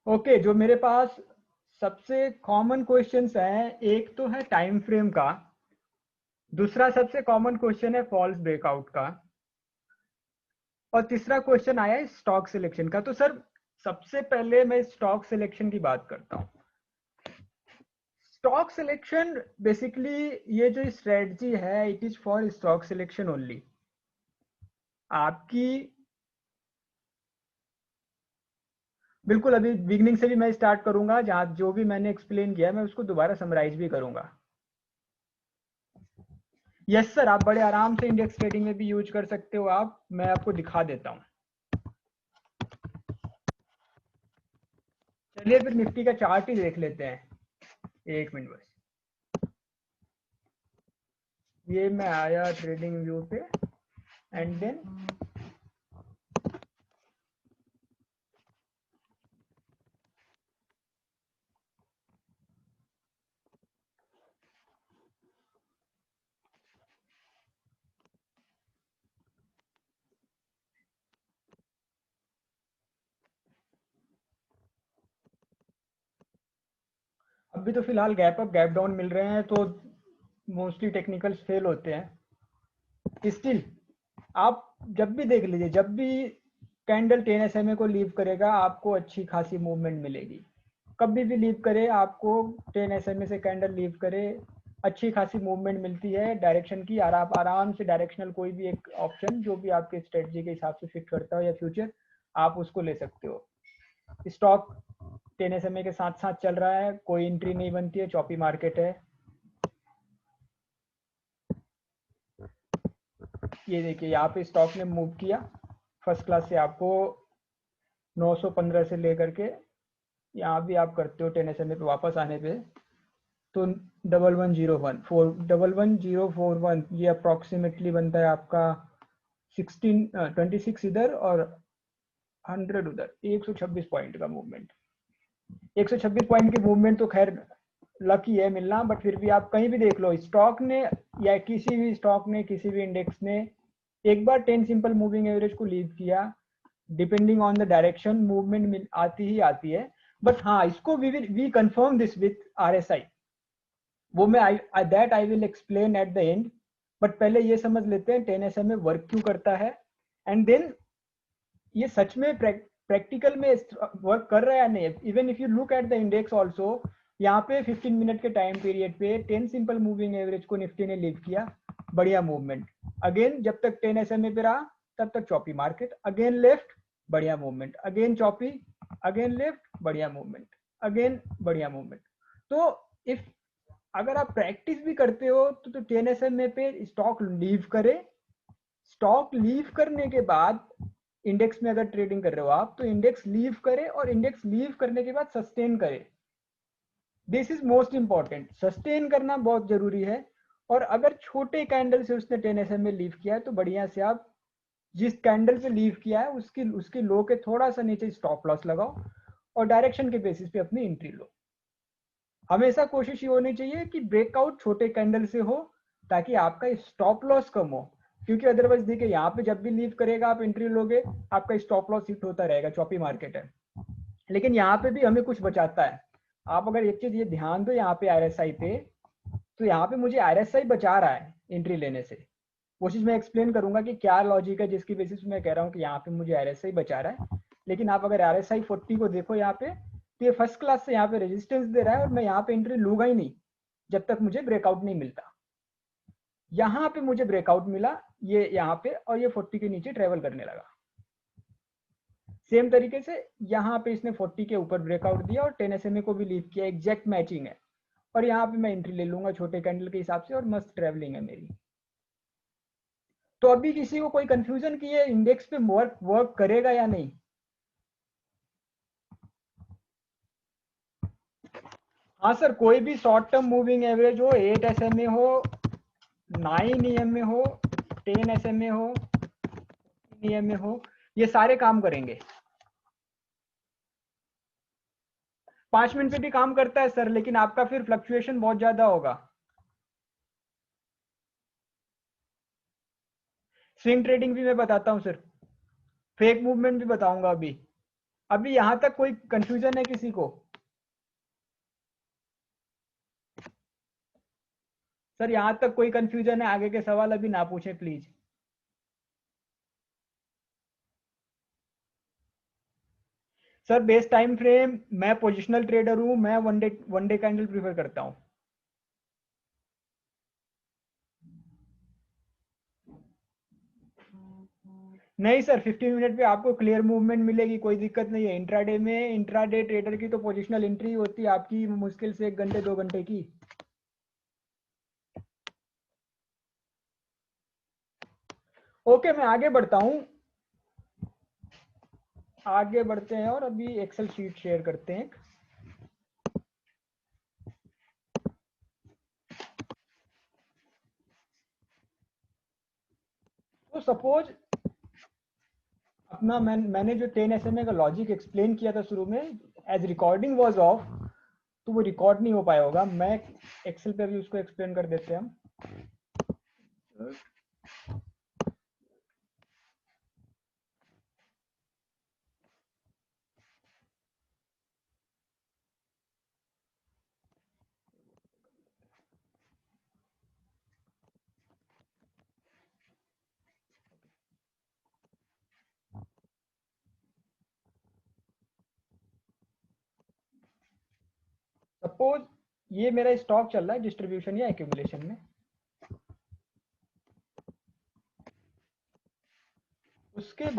Okay, जो मेरे पास सबसे कॉमन क्वेश्चंस हैं, एक तो है टाइम फ्रेम का, दूसरा सबसे कॉमन क्वेश्चन है फॉल्स ब्रेकआउट का, और तीसरा क्वेश्चन आया है स्टॉक सिलेक्शन का। तो सर सबसे पहले मैं स्टॉक सिलेक्शन की बात करता हूँ। स्टॉक सिलेक्शन बेसिकली ये जो स्ट्रेटजी है, it is for stock selection only. आपकी बिल्कुल अभी बिगनिंग से भी मैं स्टार्ट करूंगा, जहां जो भी मैंने एक्सप्लेन किया मैं उसको दोबारा समराइज भी करूंगा। यस सर, आप बड़े आराम से इंडेक्स ट्रेडिंग में भी यूज कर सकते हो। आप, मैं आपको दिखा देता हूँ। चलिए फिर निफ्टी का चार्ट ही देख लेते हैं, एक मिनट बस। ये मैं आया ट्रेडिंग व्यू पे, एंड देन अभी तो फिलहाल गैप अप गैप डाउन मिल रहे हैं, तो मोस्टली टेक्निकल्स फेल होते हैं। स्टिल आप जब भी देख लीजिए, जब भी कैंडल 10 SMA को लीव करेगा आपको अच्छी खासी मूवमेंट मिलेगी। कभी भी लीव करे आपको, 10 SMA से कैंडल लीव करे, अच्छी खासी मूवमेंट मिलती है डायरेक्शन की। और आप आराम से डायरेक्शनल कोई भी एक ऑप्शन जो भी आपके स्ट्रेटजी के हिसाब से फिट करता हो या फ्यूचर, आप उसको ले सकते हो। स्टॉक 10 SMA के साथ साथ चल रहा है, कोई एंट्री नहीं बनती है, चॉपी मार्केट है। ये देखिए यहाँ पे स्टॉक ने मूव किया फर्स्ट क्लास से, आपको 915 से लेकर के यहाँ भी आप करते हो 10 SMA पे वापस आने पे, तो 1101 ये अप्रोक्सीमेटली बनता है आपका 26 इधर और 100 उधर, 126 पॉइंट का मूवमेंट। 126 पॉइंट की मूवमेंट तो खैर लकी है मिलना, बट फिर भी आप कहीं भी देख लो स्टॉक ने, या किसी भी स्टॉक ने, किसी भी इंडेक्स ने एक बार 10 सिंपल मूविंग एवरेज को लीव किया, depending on the direction movement आती ही आती है। बट हाँ, इसको we confirm this with RSI, वो मैं I will explain at the end. But पहले ये समझ लेते हैं 10 SMA वर्क क्यों करता है, एंड देन ये सच में प्रैक्टिकल में वर्क कर रहा है या नहीं। Even if you look at the index also, यहाँ पे 15 मिनट के टाइम पीरियड पे 10 सिंपल मूविंग एवरेज को निफ्टी ने लीव किया, बढ़िया मूवमेंट। अगेन जब तक 10 SMA पे रहा तब तक चॉपी मार्केट, अगेन लेफ्ट बढ़िया movement, again choppy, again left बढ़िया मूवमेंट, अगेन बढ़िया मूवमेंट। तो इफ अगर आप प्रैक्टिस भी करते हो तो 10 SMA पे स्टॉक लीव करे, स्टॉक लीव करने के बाद इंडेक्स में अगर ट्रेडिंग कर रहे हो आप, तो इंडेक्स लीव करे, और इंडेक्स लीव करने के बाद सस्टेन करे। This is most important, sustain करना बहुत जरूरी है। और अगर छोटे कैंडल से उसने 10 SMA लीव किया है, तो बढ़िया से आप जिस कैंडल से लीव किया है उसकी उसकी लो के थोड़ा सा नीचे स्टॉप लॉस लगाओ, और डायरेक्शन के बेसिस पे अपनी एंट्री लो। हमेशा कोशिश ये होनी चाहिए कि ब्रेकआउट छोटे कैंडल से हो, ताकि आपका स्टॉप लॉस कम हो। क्योंकि अदरवाइज देखिए यहाँ पे जब भी लीव करेगा आप एंट्री लोगे, आपका स्टॉप लॉस हिट होता रहेगा, चॉपी मार्केट है। लेकिन यहाँ पे भी हमें कुछ बचाता है। आप अगर एक चीज ये ध्यान दो यहाँ पे RSI पे, तो यहाँ पे मुझे RSI बचा रहा है एंट्री लेने से। वो चीज मैं एक्सप्लेन करूंगा कि क्या लॉजिक है जिसकी बेसिस मैं कह रहा हूँ कि यहाँ पे मुझे RSI बचा रहा है। लेकिन आप अगर RSI 40 को देखो यहाँ पे, तो ये फर्स्ट क्लास से यहाँ पे रेजिस्टेंस दे रहा है, और मैं यहाँ पे एंट्री लूंगा ही नहीं जब तक मुझे ब्रेकआउट नहीं मिलता। यहाँ पे मुझे ब्रेकआउट मिला, ये यहाँ पे, और ये 40 के नीचे ट्रेवल करने लगा। सेम तरीके से यहाँ पे इसने 40 के ऊपर ब्रेकआउट दिया और 10 SMA को भी लीव किया, एग्जैक्ट मैचिंग है। और यहाँ पे मैं एंट्री ले लूंगा छोटे कैंडल के हिसाब से, और मस्त ट्रेवलिंग है मेरी। तो अभी किसी को कोई कंफ्यूजन की है इंडेक्स पे वर्क वर्क करेगा या नहीं? हाँ सर, कोई भी शॉर्ट टर्म मूविंग एवरेज हो, 8 SMA हो, 9 EMA हो, 10 SMA हो, EMA हो, ये सारे काम करेंगे। 5 मिनट पे भी काम करता है सर, लेकिन आपका फिर फ्लक्चुएशन बहुत ज्यादा होगा। स्विंग ट्रेडिंग भी मैं बताता हूँ सर, फेक मूवमेंट भी बताऊंगा अभी। अभी यहां तक कोई कंफ्यूजन है किसी को? सर यहां तक कोई कंफ्यूजन है? आगे के सवाल अभी ना पूछें please. Sir base time frame, मैं पोजिशनल ट्रेडर हूं, मैं वन डे कैंडल प्रीफर करता हूं। नहीं सर, 15 मिनट पे आपको क्लियर मूवमेंट मिलेगी, कोई दिक्कत नहीं है। इंट्राडे में इंट्राडे ट्रेडर की तो पोजिशनल एंट्री होती है आपकी मुश्किल से 1 घंटे 2 घंटे की। ओके, मैं आगे बढ़ता हूं। आगे बढ़ते हैं और अभी एक्सेल शीट शेयर करते हैं। तो सपोज अपना मैंने जो 10 SMA का लॉजिक एक्सप्लेन किया था शुरू में, एज रिकॉर्डिंग वाज ऑफ, तो वो रिकॉर्ड नहीं हो पाया होगा। मैं एक्सेल पे भी उसको एक्सप्लेन कर देते हैं हम। सपोज ये मेरा स्टॉक चल रहा है डिस्ट्रीब्यूशन या एक्यूमुलेशन में। उसके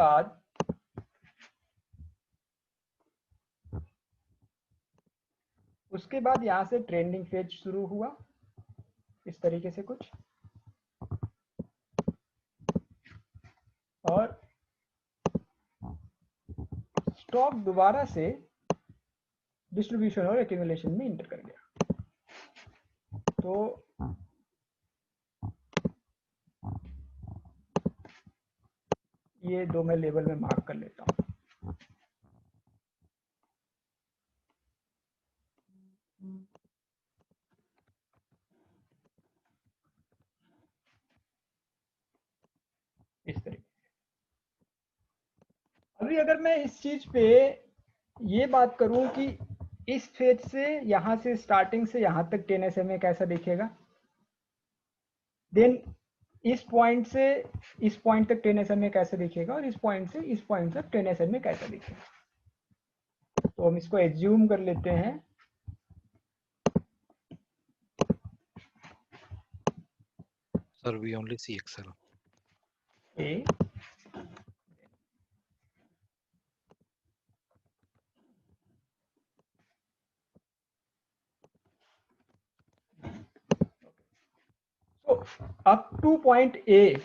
बाद यहां से ट्रेंडिंग फेज शुरू हुआ इस तरीके से कुछ, और स्टॉक दोबारा से डिस्ट्रीब्यूशन और एक्यूमुलेशन में इंटर कर गया। तो ये दो मैं लेवल में मार्क कर लेता हूं। इस तरीके। अभी अगर मैं इस चीज पे ये बात करूं कि इस फेज से यहां से स्टार्टिंग से यहां तक 10 SMA कैसा दिखेगा, देन इस पॉइंट से इस पॉइंट तक 10 SMA कैसा दिखेगा, और इस पॉइंट से इस पॉइंट तक 10 SMA कैसा दिखेगा। तो हम इसको एज्यूम कर लेते हैं। Sir, we only see Excel. ए तो अप टू पॉइंट ए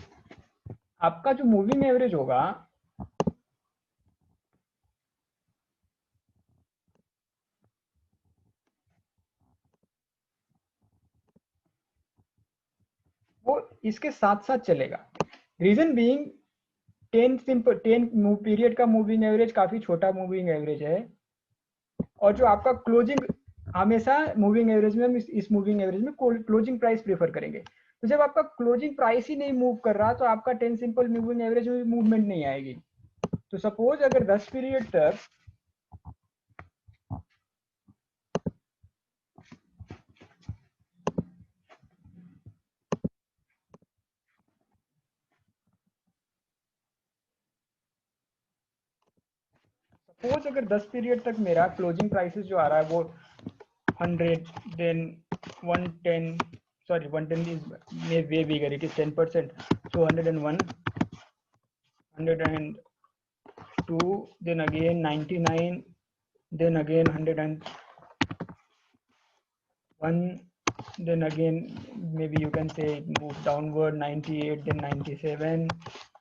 आपका जो मूविंग एवरेज होगा वो इसके साथ साथ चलेगा। रीजन बीइंग 10 पीरियड का मूविंग एवरेज काफी छोटा मूविंग एवरेज है, और जो आपका क्लोजिंग, हमेशा मूविंग एवरेज में हम इस मूविंग एवरेज में क्लोजिंग प्राइस प्रेफर करेंगे। तो जब आपका क्लोजिंग प्राइस ही नहीं मूव कर रहा, तो आपका 10 सिंपल मूविंग एवरेज में मूवमेंट नहीं आएगी। तो सपोज अगर 10 पीरियड तक सपोज अगर 10 पीरियड तक मेरा क्लोजिंग प्राइसेस जो आ रहा है वो 100, then 110, sorry 110 is may way bigger, it is 10%, so 101, 102, then again 99, then again 101, then again maybe you can say it moved downward, 98, then 97,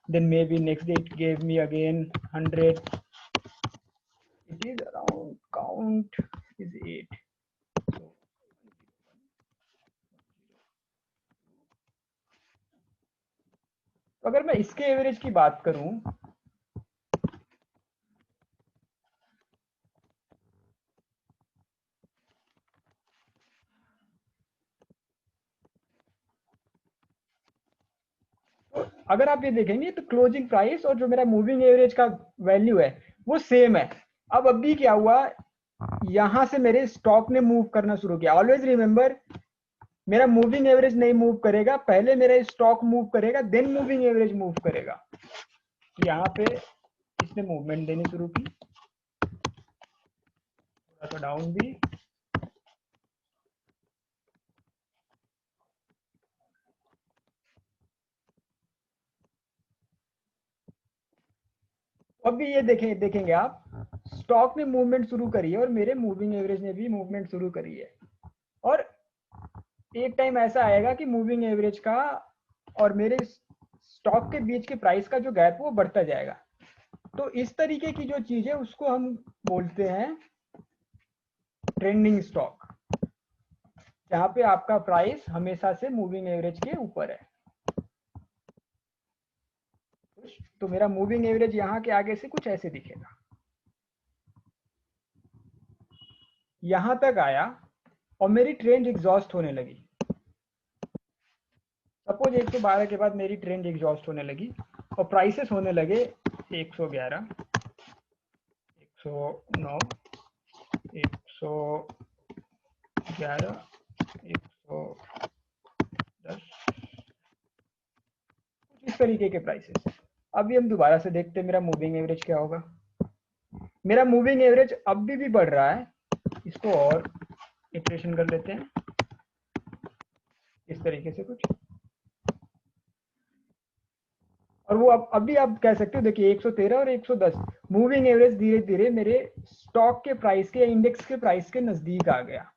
then maybe next day it gave me again 100. It is around, count is 8. So अगर मैं इसके average की बात करूं, तो अगर आप ये देखेंगे तो क्लोजिंग प्राइस और जो मेरा मूविंग एवरेज का वैल्यू है वो सेम है। अब अभी क्या हुआ, यहां से मेरे स्टॉक ने मूव करना शुरू किया। ऑलवेज रिमेंबर, मेरा मूविंग एवरेज नहीं मूव करेगा, पहले मेरा स्टॉक मूव करेगा, देन मूविंग एवरेज मूव करेगा। तो यहाँ पे इसने मूवमेंट देनी शुरू की, थोड़ा सा डाउन भी, अभी ये देखेंगे आप, स्टॉक ने मूवमेंट शुरू करी है और मेरे मूविंग एवरेज ने भी मूवमेंट शुरू करी है। और एक टाइम ऐसा आएगा कि मूविंग एवरेज का और मेरे स्टॉक के बीच के प्राइस का जो गैप है वो बढ़ता जाएगा। तो इस तरीके की जो चीज है उसको हम बोलते हैं ट्रेंडिंग स्टॉक, जहां पे आपका प्राइस हमेशा से मूविंग एवरेज के ऊपर है। तो मेरा मूविंग एवरेज यहाँ के आगे से कुछ ऐसे दिखेगा, यहां तक आया और मेरी ट्रेंड एग्जॉस्ट होने लगी। सपोज 112 के बाद मेरी ट्रेंड एग्जॉस्ट होने लगी और प्राइसेस होने लगे 111, 109, 111, 110, इस तरीके के प्राइसेस। अभी हम दोबारा से देखते हैं मेरा मूविंग एवरेज क्या होगा। मेरा मूविंग एवरेज अभी भी बढ़ रहा है, इसको और इटरेशन कर लेते हैं इस तरीके से कुछ, और वो अभी आप कह सकते हो, देखिए 113 और 110 मूविंग एवरेज धीरे धीरे मेरे स्टॉक के प्राइस के या इंडेक्स के प्राइस के नजदीक आ गया।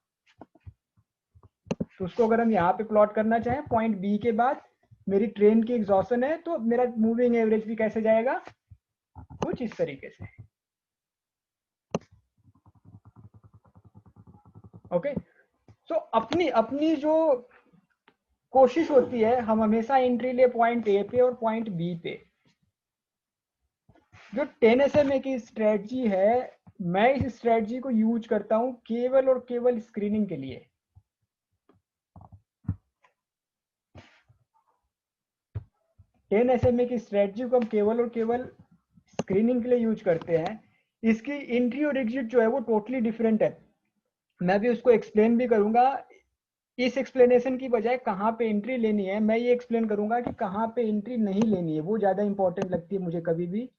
तो उसको अगर हम यहाँ पे प्लॉट करना चाहें, पॉइंट बी के बाद मेरी ट्रेन की एग्जॉशन है, तो मेरा मूविंग एवरेज भी कैसे जाएगा, कुछ इस तरीके से। ओके, सो अपनी अपनी जो कोशिश होती है, हम हमेशा एंट्री ले पॉइंट ए पे और पॉइंट बी पे। जो 10 SMA की स्ट्रेटजी है, मैं इस स्ट्रेटजी को यूज करता हूं केवल और केवल स्क्रीनिंग के लिए। टेन SMA की स्ट्रेटजी को हम केवल और केवल स्क्रीनिंग के लिए यूज करते हैं। इसकी एंट्री और एग्जिट जो है वो टोटली डिफरेंट है, मैं भी उसको एक्सप्लेन भी करूंगा। इस एक्सप्लेनेशन की बजाय कहाँ पे एंट्री लेनी है, मैं ये एक्सप्लेन करूंगा कि कहाँ पे एंट्री नहीं लेनी है, वो ज्यादा इंपॉर्टेंट लगती है मुझे कभी भी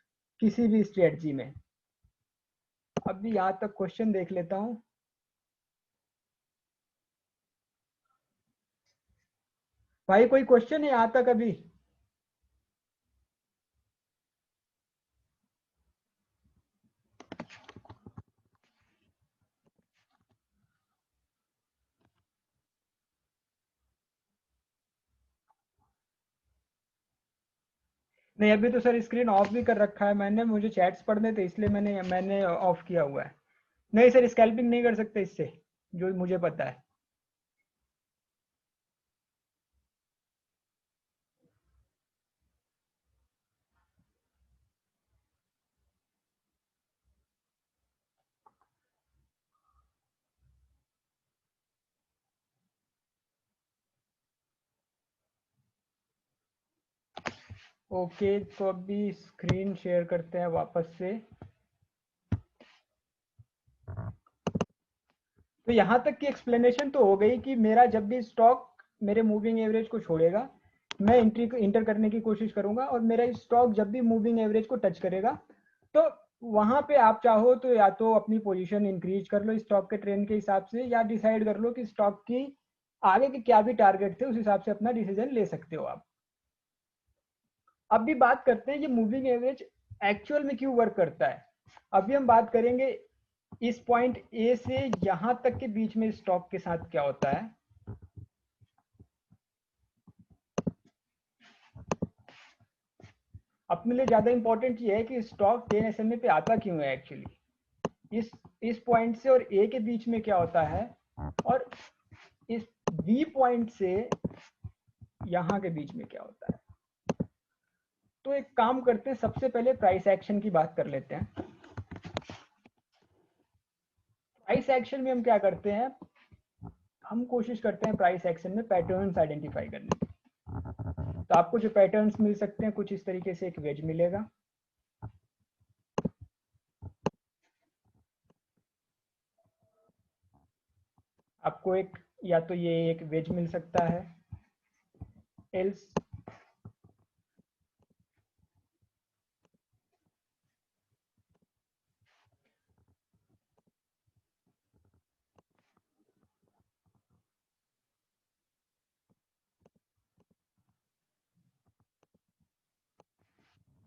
किसी भी स्ट्रेटजी में। अभी यहाँ तक क्वेश्चन देख लेता हूँ। भाई कोई क्वेश्चन है यहाँ तक अभी? नहीं, अभी तो सर स्क्रीन ऑफ भी कर रखा है मैंने, मुझे चैट्स पढ़ने थे इसलिए मैंने ऑफ किया हुआ है। नहीं सर, स्कैल्पिंग नहीं कर सकते इससे, जो मुझे पता है। ओके, तो अभी स्क्रीन शेयर करते हैं वापस से। तो यहाँ तक की एक्सप्लेनेशन तो हो गई कि मेरा जब भी स्टॉक मेरे मूविंग एवरेज को छोड़ेगा, मैं इंटर करने की कोशिश करूंगा, और मेरा स्टॉक जब भी मूविंग एवरेज को टच करेगा, तो वहां पे आप चाहो तो या तो अपनी पोजीशन इंक्रीज कर लो स्टॉक के ट्रेंड के हिसाब से, या डिसाइड कर लो कि स्टॉक की आगे के क्या भी टारगेट थे उस हिसाब से अपना डिसीजन ले सकते हो आप। अब भी बात करते हैं ये मूविंग एवरेज एक्चुअल में क्यों वर्क करता है। अभी हम बात करेंगे इस पॉइंट ए से यहां तक के बीच में स्टॉक के साथ क्या होता है। अपने लिए ज्यादा इंपॉर्टेंट ये है कि स्टॉक 10 SMA पे आता क्यों है एक्चुअली, इस पॉइंट से और ए के बीच में क्या होता है, और इस बी पॉइंट से यहां के बीच में क्या होता है। तो एक काम करते हैं, सबसे पहले प्राइस एक्शन की बात कर लेते हैं। प्राइस एक्शन में हम क्या करते हैं, हम कोशिश करते हैं प्राइस एक्शन में पैटर्न्स आइडेंटिफाई करने की। तो आपको जो पैटर्न्स मिल सकते हैं कुछ इस तरीके से, एक वेज मिलेगा, आपको एक या तो ये एक वेज मिल सकता है, एल्स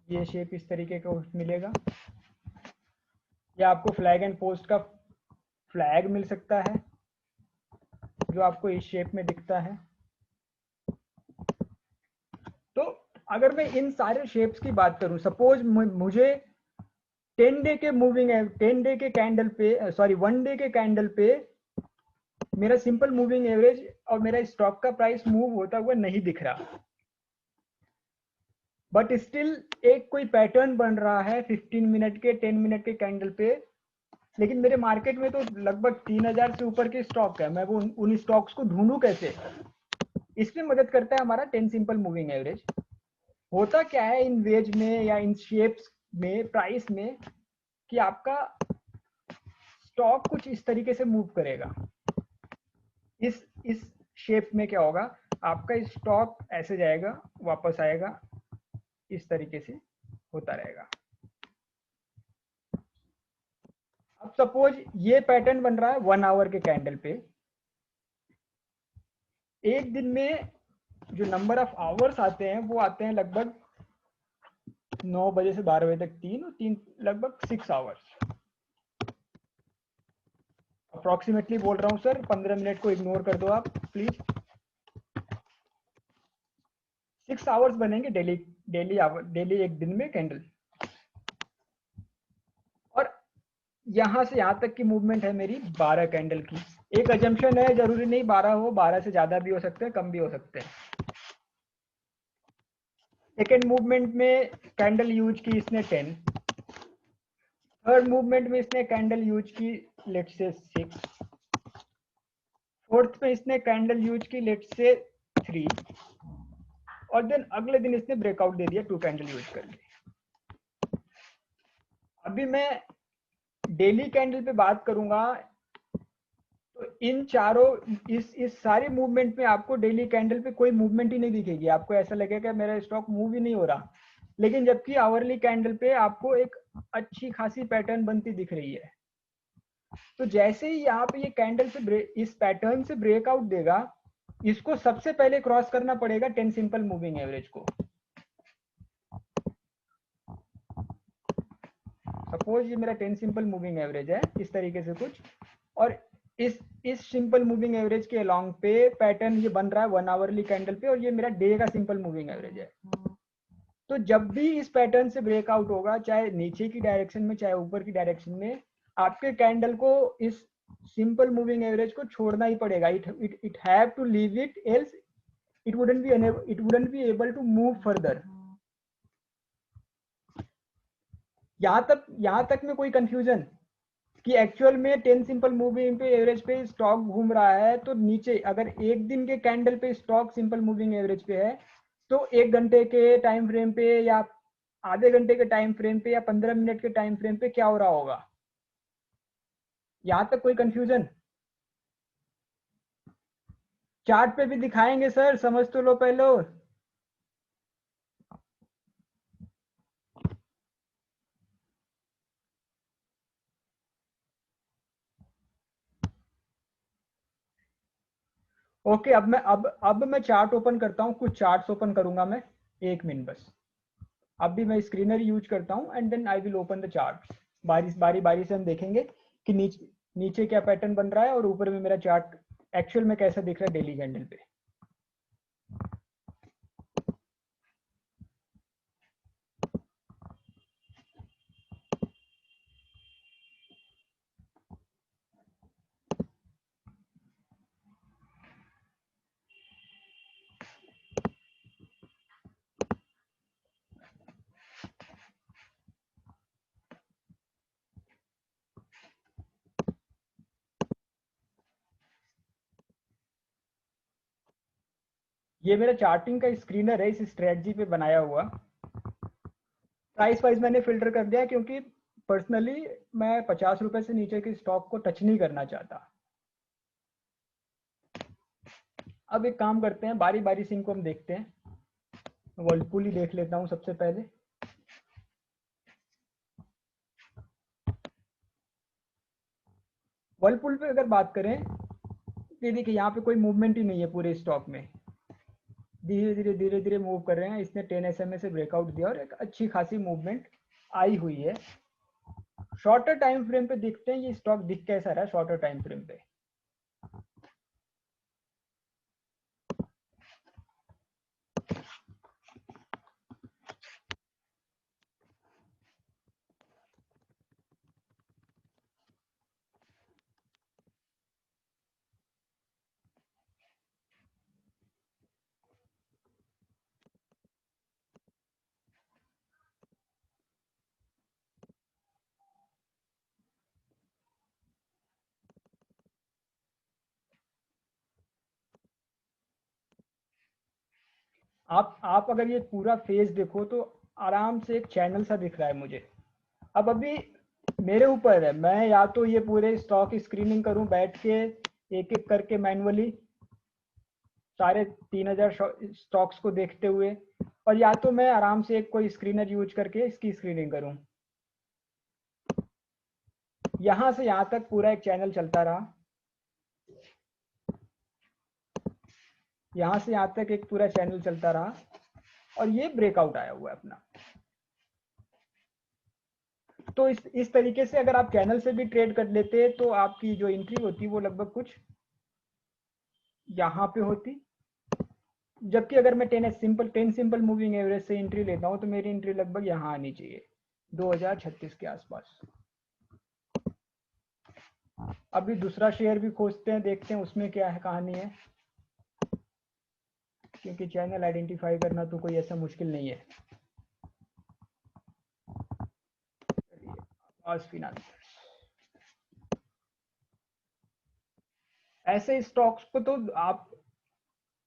ये शेप इस तरीके का मिलेगा, या आपको फ्लैग एंड पोस्ट का फ्लैग मिल सकता है जो आपको इस शेप में दिखता है। तो अगर मैं इन सारे शेप्स की बात करूं, सपोज मुझे 10 डे के मूविंग 10 डे के कैंडल पे, सॉरी 1 डे के कैंडल पे मेरा सिंपल मूविंग एवरेज और मेरा स्टॉक का प्राइस मूव होता हुआ नहीं दिख रहा, बट स्टिल एक कोई पैटर्न बन रहा है 15 मिनट के 10 मिनट के कैंडल पे, लेकिन मेरे मार्केट में तो लगभग 3000 से ऊपर के स्टॉक है। मैं वो उन स्टॉक्स को ढूंढूं कैसे? इसमें मदद करता है हमारा 10 सिंपल मूविंग एवरेज। होता क्या है इन वेज में या इन शेप्स में, प्राइस में, कि आपका स्टॉक कुछ इस तरीके से मूव करेगा। इस शेप में क्या होगा, आपका स्टॉक ऐसे जाएगा, वापस आएगा, इस तरीके से होता रहेगा। अब सपोज ये पैटर्न बन रहा है 1 आवर के कैंडल पे। एक दिन में जो नंबर ऑफ आवर्स आते हैं वो आते हैं लगभग 9 बजे से 12 बजे तक, 3 लगभग 6 आवर्स अप्रोक्सीमेटली बोल रहा हूँ सर, 15 मिनट को इग्नोर कर दो आप प्लीज। 6 आवर्स बनेंगे डेली एक दिन में कैंडल। और यहां से यहां तक की मूवमेंट है मेरी 12 कैंडल की। एक अजम्पशन है, जरूरी नहीं 12 हो, 12 से ज्यादा भी हो सकते हैं, कम भी हो सकते हैं। सेकेंड मूवमेंट में कैंडल यूज की इसने 10, थर्ड मूवमेंट में इसने कैंडल यूज की लेट्स से 6, फोर्थ में इसने कैंडल यूज की लेट्स से 3, और देन अगले दिन इसने ब्रेकआउट दे दिया 2 कैंडल यूज करके। अभी मैं डेली कैंडल पे बात करूंगा, तो इन चारों इस सारे मूवमेंट में आपको डेली कैंडल पे कोई मूवमेंट ही नहीं दिखेगी। आपको ऐसा लगेगा मेरा स्टॉक मूव ही नहीं हो रहा, लेकिन जबकि आवरली कैंडल पे आपको एक अच्छी खासी पैटर्न बनती दिख रही है। तो जैसे ही यहाँ पे ये कैंडल से इस पैटर्न से ब्रेकआउट देगा, इसको सबसे पहले क्रॉस करना पड़ेगा 10 सिंपल मूविंग एवरेज को। सपोज ये मेरा 10 सिंपल मूविंग एवरेज है इस तरीके से कुछ, और इस सिंपल मूविंग एवरेज के अलोंग पे पैटर्न ये बन रहा है 1 आवरली कैंडल पे, और ये मेरा डे का सिंपल मूविंग एवरेज है। तो जब भी इस पैटर्न से ब्रेकआउट होगा, चाहे नीचे की डायरेक्शन में चाहे ऊपर की डायरेक्शन में, आपके कैंडल को इस सिंपल मूविंग एवरेज को छोड़ना ही पड़ेगा। It have to leave it, else it wouldn't be able to move further। यहां तक में कोई कंफ्यूजन कि एक्चुअल में 10 सिंपल मूविंग पे एवरेज पे स्टॉक घूम रहा है, तो नीचे अगर एक दिन के कैंडल पे स्टॉक सिंपल मूविंग एवरेज पे है, तो 1 घंटे के टाइम फ्रेम पे या आधे घंटे के टाइम फ्रेम पे या 15 मिनट के टाइम फ्रेम पे क्या हो रहा होगा? यहां तक कोई कंफ्यूजन? चार्ट पे भी दिखाएंगे सर, समझ तो लो पहले। ओके, अब मैं चार्ट ओपन करता हूँ, कुछ चार्ट्स ओपन करूंगा मैं, 1 मिनट बस। अब भी मैं स्क्रीनर यूज करता हूँ and then I will open the chart. बारी बारी से हम देखेंगे कि नीचे क्या पैटर्न बन रहा है और ऊपर में मेरा चार्ट एक्चुअल में कैसा दिख रहा है डेली कैंडल पे। ये मेरा चार्टिंग का स्क्रीनर है, इस स्ट्रेटजी पे बनाया हुआ। प्राइस वाइज मैंने फिल्टर कर दिया क्योंकि पर्सनली मैं 50 रुपए से नीचे के स्टॉक को टच नहीं करना चाहता। अब एक काम करते हैं, बारी बारी से इनको हम देखते हैं। वर्लपूल ही देख लेता हूँ सबसे पहले। वर्लपूल पे अगर बात करें, ये देखिए यहाँ पे कोई मूवमेंट ही नहीं है पूरे स्टॉक में, धीरे धीरे मूव कर रहे हैं। इसने 10 SMA से ब्रेकआउट दिया और एक अच्छी खासी मूवमेंट आई हुई है। शॉर्टर टाइम फ्रेम पे देखते हैं ये स्टॉक दिख कैसा रहा है शॉर्टर टाइम फ्रेम पे। आप अगर ये पूरा फेज देखो तो आराम से एक चैनल सा दिख रहा है मुझे। अब अभी मेरे ऊपर है, मैं या तो ये पूरे स्टॉक स्क्रीनिंग करूं बैठ के एक एक करके मैनुअली सारे 3000 स्टॉक्स को देखते हुए, और या तो मैं आराम से एक कोई स्क्रीनर यूज करके इसकी स्क्रीनिंग करूं। यहां से यहां तक पूरा एक चैनल चलता रहा, यहां से यहां तक एक पूरा चैनल चलता रहा, और ये ब्रेकआउट आया हुआ है अपना। तो इस तरीके से अगर आप चैनल से भी ट्रेड कर लेते तो आपकी जो एंट्री होती वो लगभग कुछ यहाँ पे होती। जबकि अगर मैं 10 सिंपल मूविंग एवरेज से एंट्री लेता हूँ तो मेरी एंट्री लगभग यहाँ आनी चाहिए 2036 के आसपास। अभी दूसरा शेयर भी खोजते हैं, देखते हैं उसमें क्या है कहानी है, क्योंकि चैनल आइडेंटिफाई करना तो कोई ऐसा मुश्किल नहीं है। आज फिनांस ऐसे स्टॉक्स को तो आप,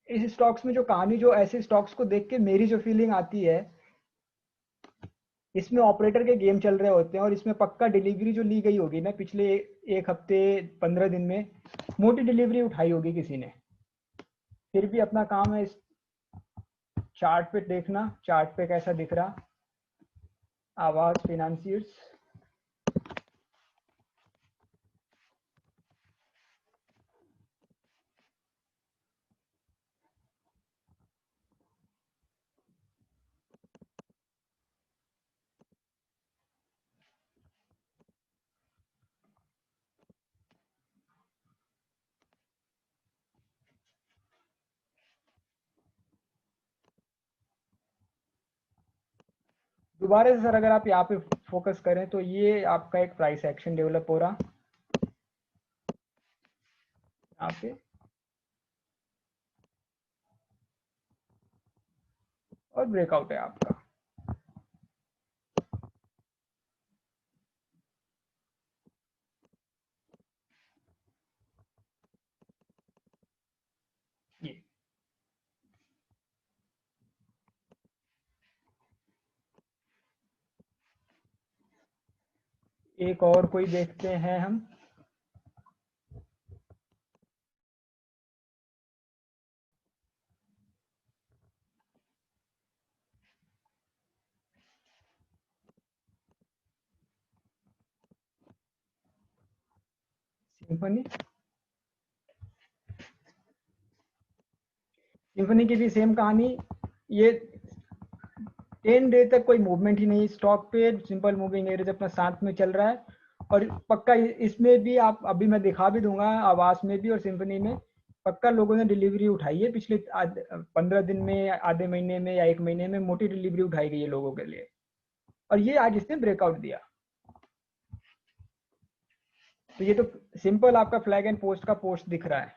इस स्टॉक्स में जो कहानी, जो ऐसे स्टॉक्स को देख के मेरी जो फीलिंग आती है, इसमें ऑपरेटर के गेम चल रहे होते हैं और इसमें पक्का डिलीवरी जो ली गई होगी ना पिछले एक हफ्ते 15 दिन में, मोटी डिलीवरी उठाई होगी किसी ने। फिर भी अपना काम है इस चार्ट पे देखना, चार्ट पे कैसा दिख रहा आवाज फिनेंसियर्स। दोबारा से सर अगर आप यहाँ पे फोकस करें तो ये आपका एक प्राइस एक्शन डेवलप हो रहा यहाँ पे, और ब्रेकआउट है आपका। ये एक और कोई देखते हैं हम, सिंफनी। सिंफनी की भी सेम कहानी, ये 10 डे तक कोई मूवमेंट ही नहीं स्टॉक पे, सिंपल मूविंग एवरेज अपना साथ में चल रहा है। और पक्का इसमें भी आप, अभी मैं दिखा भी दूंगा आवास में भी और सिंफनी में, पक्का लोगों ने डिलीवरी उठाई है पिछले 15 दिन में, आधे महीने में या एक महीने में मोटी डिलीवरी उठाई गई है लोगों के लिए, और ये आज इसने ब्रेकआउट दिया। तो ये तो सिंपल आपका फ्लैग एंड पोस्ट का पोस्ट दिख रहा है।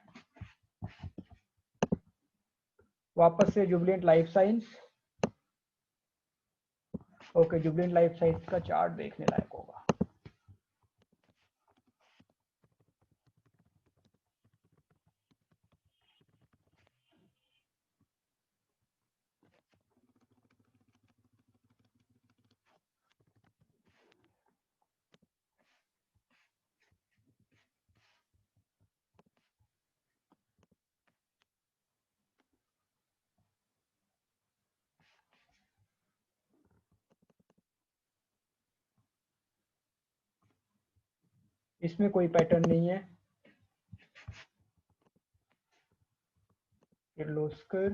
वापस से Jubilant life science, okay Jubilant life science का चार्ट देखने लायक होगा। इसमें कोई पैटर्न नहीं है। किर्लोस्कर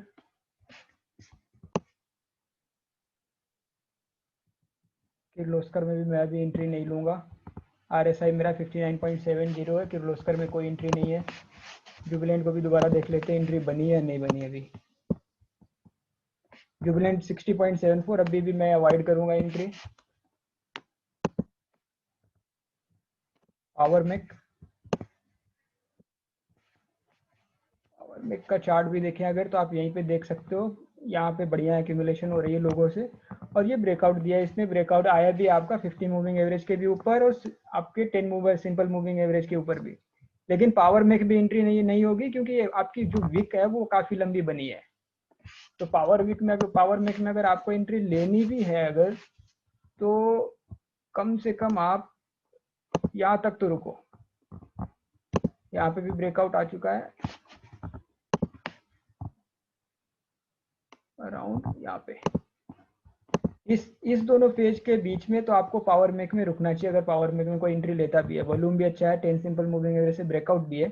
में भी मैं अभी एंट्री नहीं लूंगा। RSI मेरा 59.70 है, किर्लोस्कर में कोई एंट्री नहीं है। जुबिलेंट को भी दोबारा देख लेते हैं, एंट्री बनी है नहीं बनी अभी। जुबिलेंट 60.74, अभी भी मैं अवॉइड करूंगा एंट्री। पावर मेक का चार्ट भी देखें अगर, तो आप यहीं पे देख सकते हो, यहाँ पे बढ़िया एक्यूमुलेशन हो रही है लोगों से, और ये ब्रेकआउट दिया है इसने। ब्रेकआउट आया भी आपका 50 मूविंग एवरेज के भी ऊपर और आपके 10 मूवर सिंपल मूविंग एवरेज के ऊपर भी। लेकिन पावर में भी एंट्री नहीं होगी, क्योंकि आपकी जो विक है वो काफी लंबी बनी है। तो पावर मेक में अगर आपको एंट्री लेनी भी है अगर, तो कम से कम आप यहाँ तक तो रुको। यहाँ पे भी ब्रेकआउट आ चुका है अराउंड यहाँ पे, इस दोनों फेज के बीच में तो आपको पावर मेक में रुकना चाहिए अगर पावर मेक में कोई एंट्री लेता भी है। वॉल्यूम भी अच्छा है, 10 सिंपल मूविंग एवरेज से ब्रेकआउट भी है।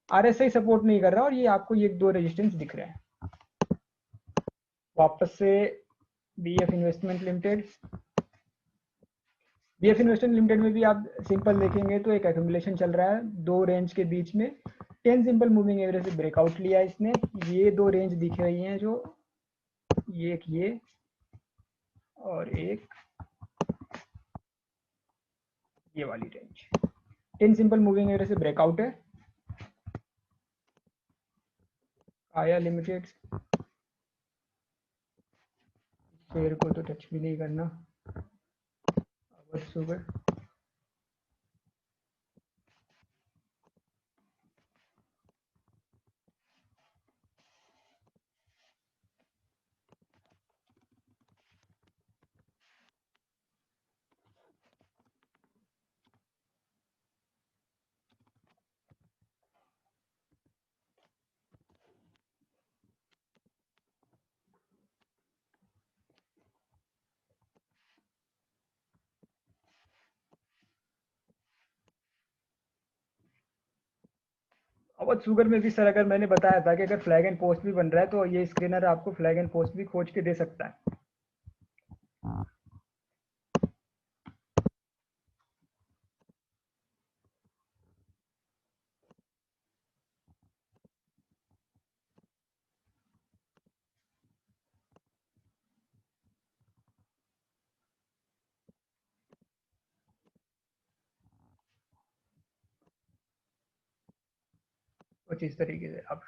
RSI सपोर्ट नहीं कर रहा और ये आपको ये दो रेजिस्टेंस दिख रहे हैं। वापस से BF इन्वेस्टमेंट लिमिटेड में भी आप सिंपल देखेंगे तो एक एक्यूमुलेशन चल रहा है दो रेंज के बीच में। 10 सिंपल मूविंग एवरेज से ब्रेकआउट लिया इसने। ये दो रेंज दिख रही हैं, जो ये और एक ये वाली रेंज 10 सिंपल मूविंग एवरेज से ब्रेकआउट है। आया लिमिटेड शेयर को तो टच भी नहीं करना। सुगर अवध सुगर में भी सर, अगर मैंने बताया था कि अगर फ्लैग एंड पोस्ट भी बन रहा है तो ये स्क्रीनर आपको फ्लैग एंड पोस्ट भी खोज के दे सकता है। कुछ इस तरीके से आप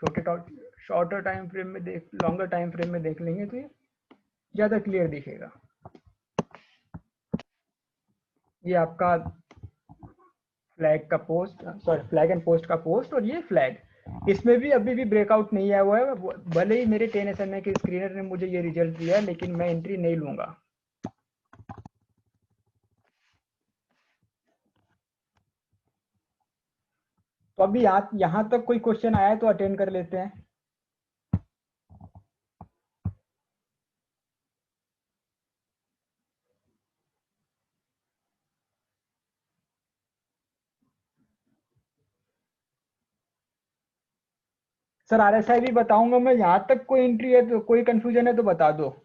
शॉर्टर टाइम फ्रेम में लॉन्गर टाइम फ्रेम में देख लेंगे तो ये ज़्यादा क्लियर दिखेगा। ये आपका फ्लैग एंड पोस्ट का पोस्ट, और ये फ्लैग, इसमें भी अभी भी ब्रेकआउट नहीं आया हुआ है। भले ही मेरे 10 SMA के स्क्रीनर ने मुझे ये रिजल्ट दिया, लेकिन मैं एंट्री नहीं लूंगा। तो अभी यहाँ तक कोई क्वेश्चन आया है तो अटेंड कर लेते हैं। सर RSI भी बताऊंगा मैं, यहाँ तक कोई एंट्री है तो, कोई कंफ्यूजन है तो बता दो।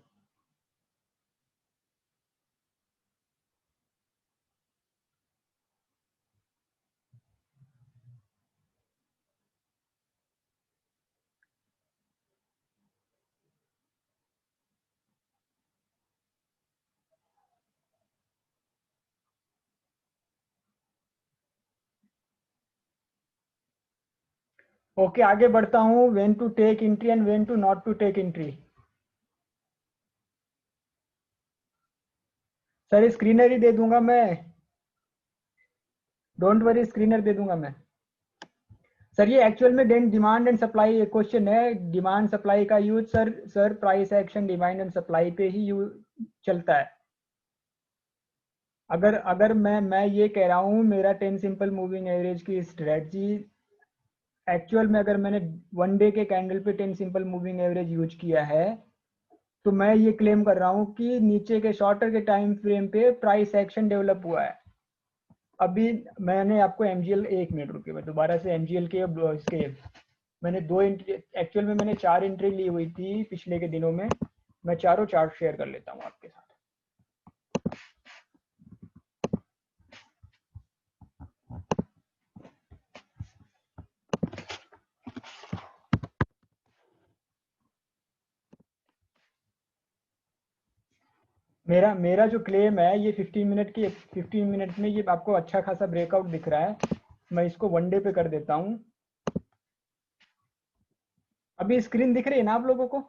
ओके, आगे बढ़ता हूँ। When to take entry and when to not to take entry. Sir screener ही दे दूंगा मैं, डोंट वरी, स्क्रीनर दे दूंगा मैं। सर ये एक्चुअल में डिमांड एंड सप्लाई क्वेश्चन है। डिमांड सप्लाई का use sir price action demand and supply पे ही यूज चलता है। अगर मैं ये कह रहा हूँ, मेरा 10 सिंपल मूविंग एवरेज की स्ट्रेटजी एक्चुअल में, अगर मैंने 1 डे के कैंडल पे 10 सिंपल मूविंग एवरेज यूज किया है, तो मैं ये क्लेम कर रहा हूँ कि नीचे के शॉर्टर के टाइम फ्रेम पे प्राइस एक्शन डेवलप हुआ है। अभी मैंने आपको एमजीएल, 1 मिनट रुकिए, मैं दोबारा से एमजीएल के इसके मैंने 2 एंट्री, एक्चुअल में मैंने 4 एंट्री ली हुई थी पिछले के दिनों में। मैं चारों चार्ट शेयर कर लेता हूँ आपके साथ। मेरा जो क्लेम है ये 15 मिनट में ये आपको अच्छा खासा ब्रेकआउट दिख रहा है। मैं इसको 1 डे पे कर देता हूँ। अभी स्क्रीन दिख रही है ना आप लोगों को?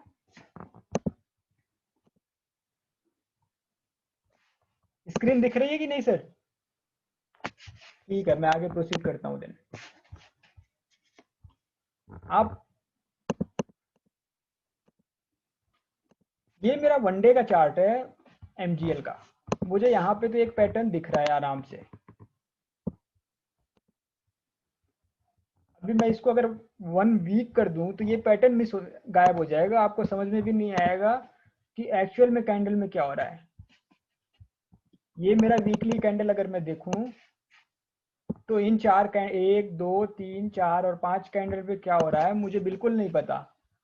स्क्रीन दिख रही है कि नहीं सर? ठीक है, मैं आगे प्रोसीड करता हूँ देन। आप, ये मेरा 1 डे का चार्ट है एमजीएल का। मुझे यहाँ पे तो एक पैटर्न दिख रहा है आराम से। अभी मैं इसको अगर 1 वीक कर दूं तो ये पैटर्न मिस गायब हो जाएगा, आपको समझ में भी नहीं आएगा कि एक्चुअल में कैंडल में क्या हो रहा है। ये मेरा वीकली कैंडल अगर मैं देखूं तो इन 1 2 3 4 और 5 कैंडल पे क्या हो रहा है मुझे बिल्कुल नहीं पता,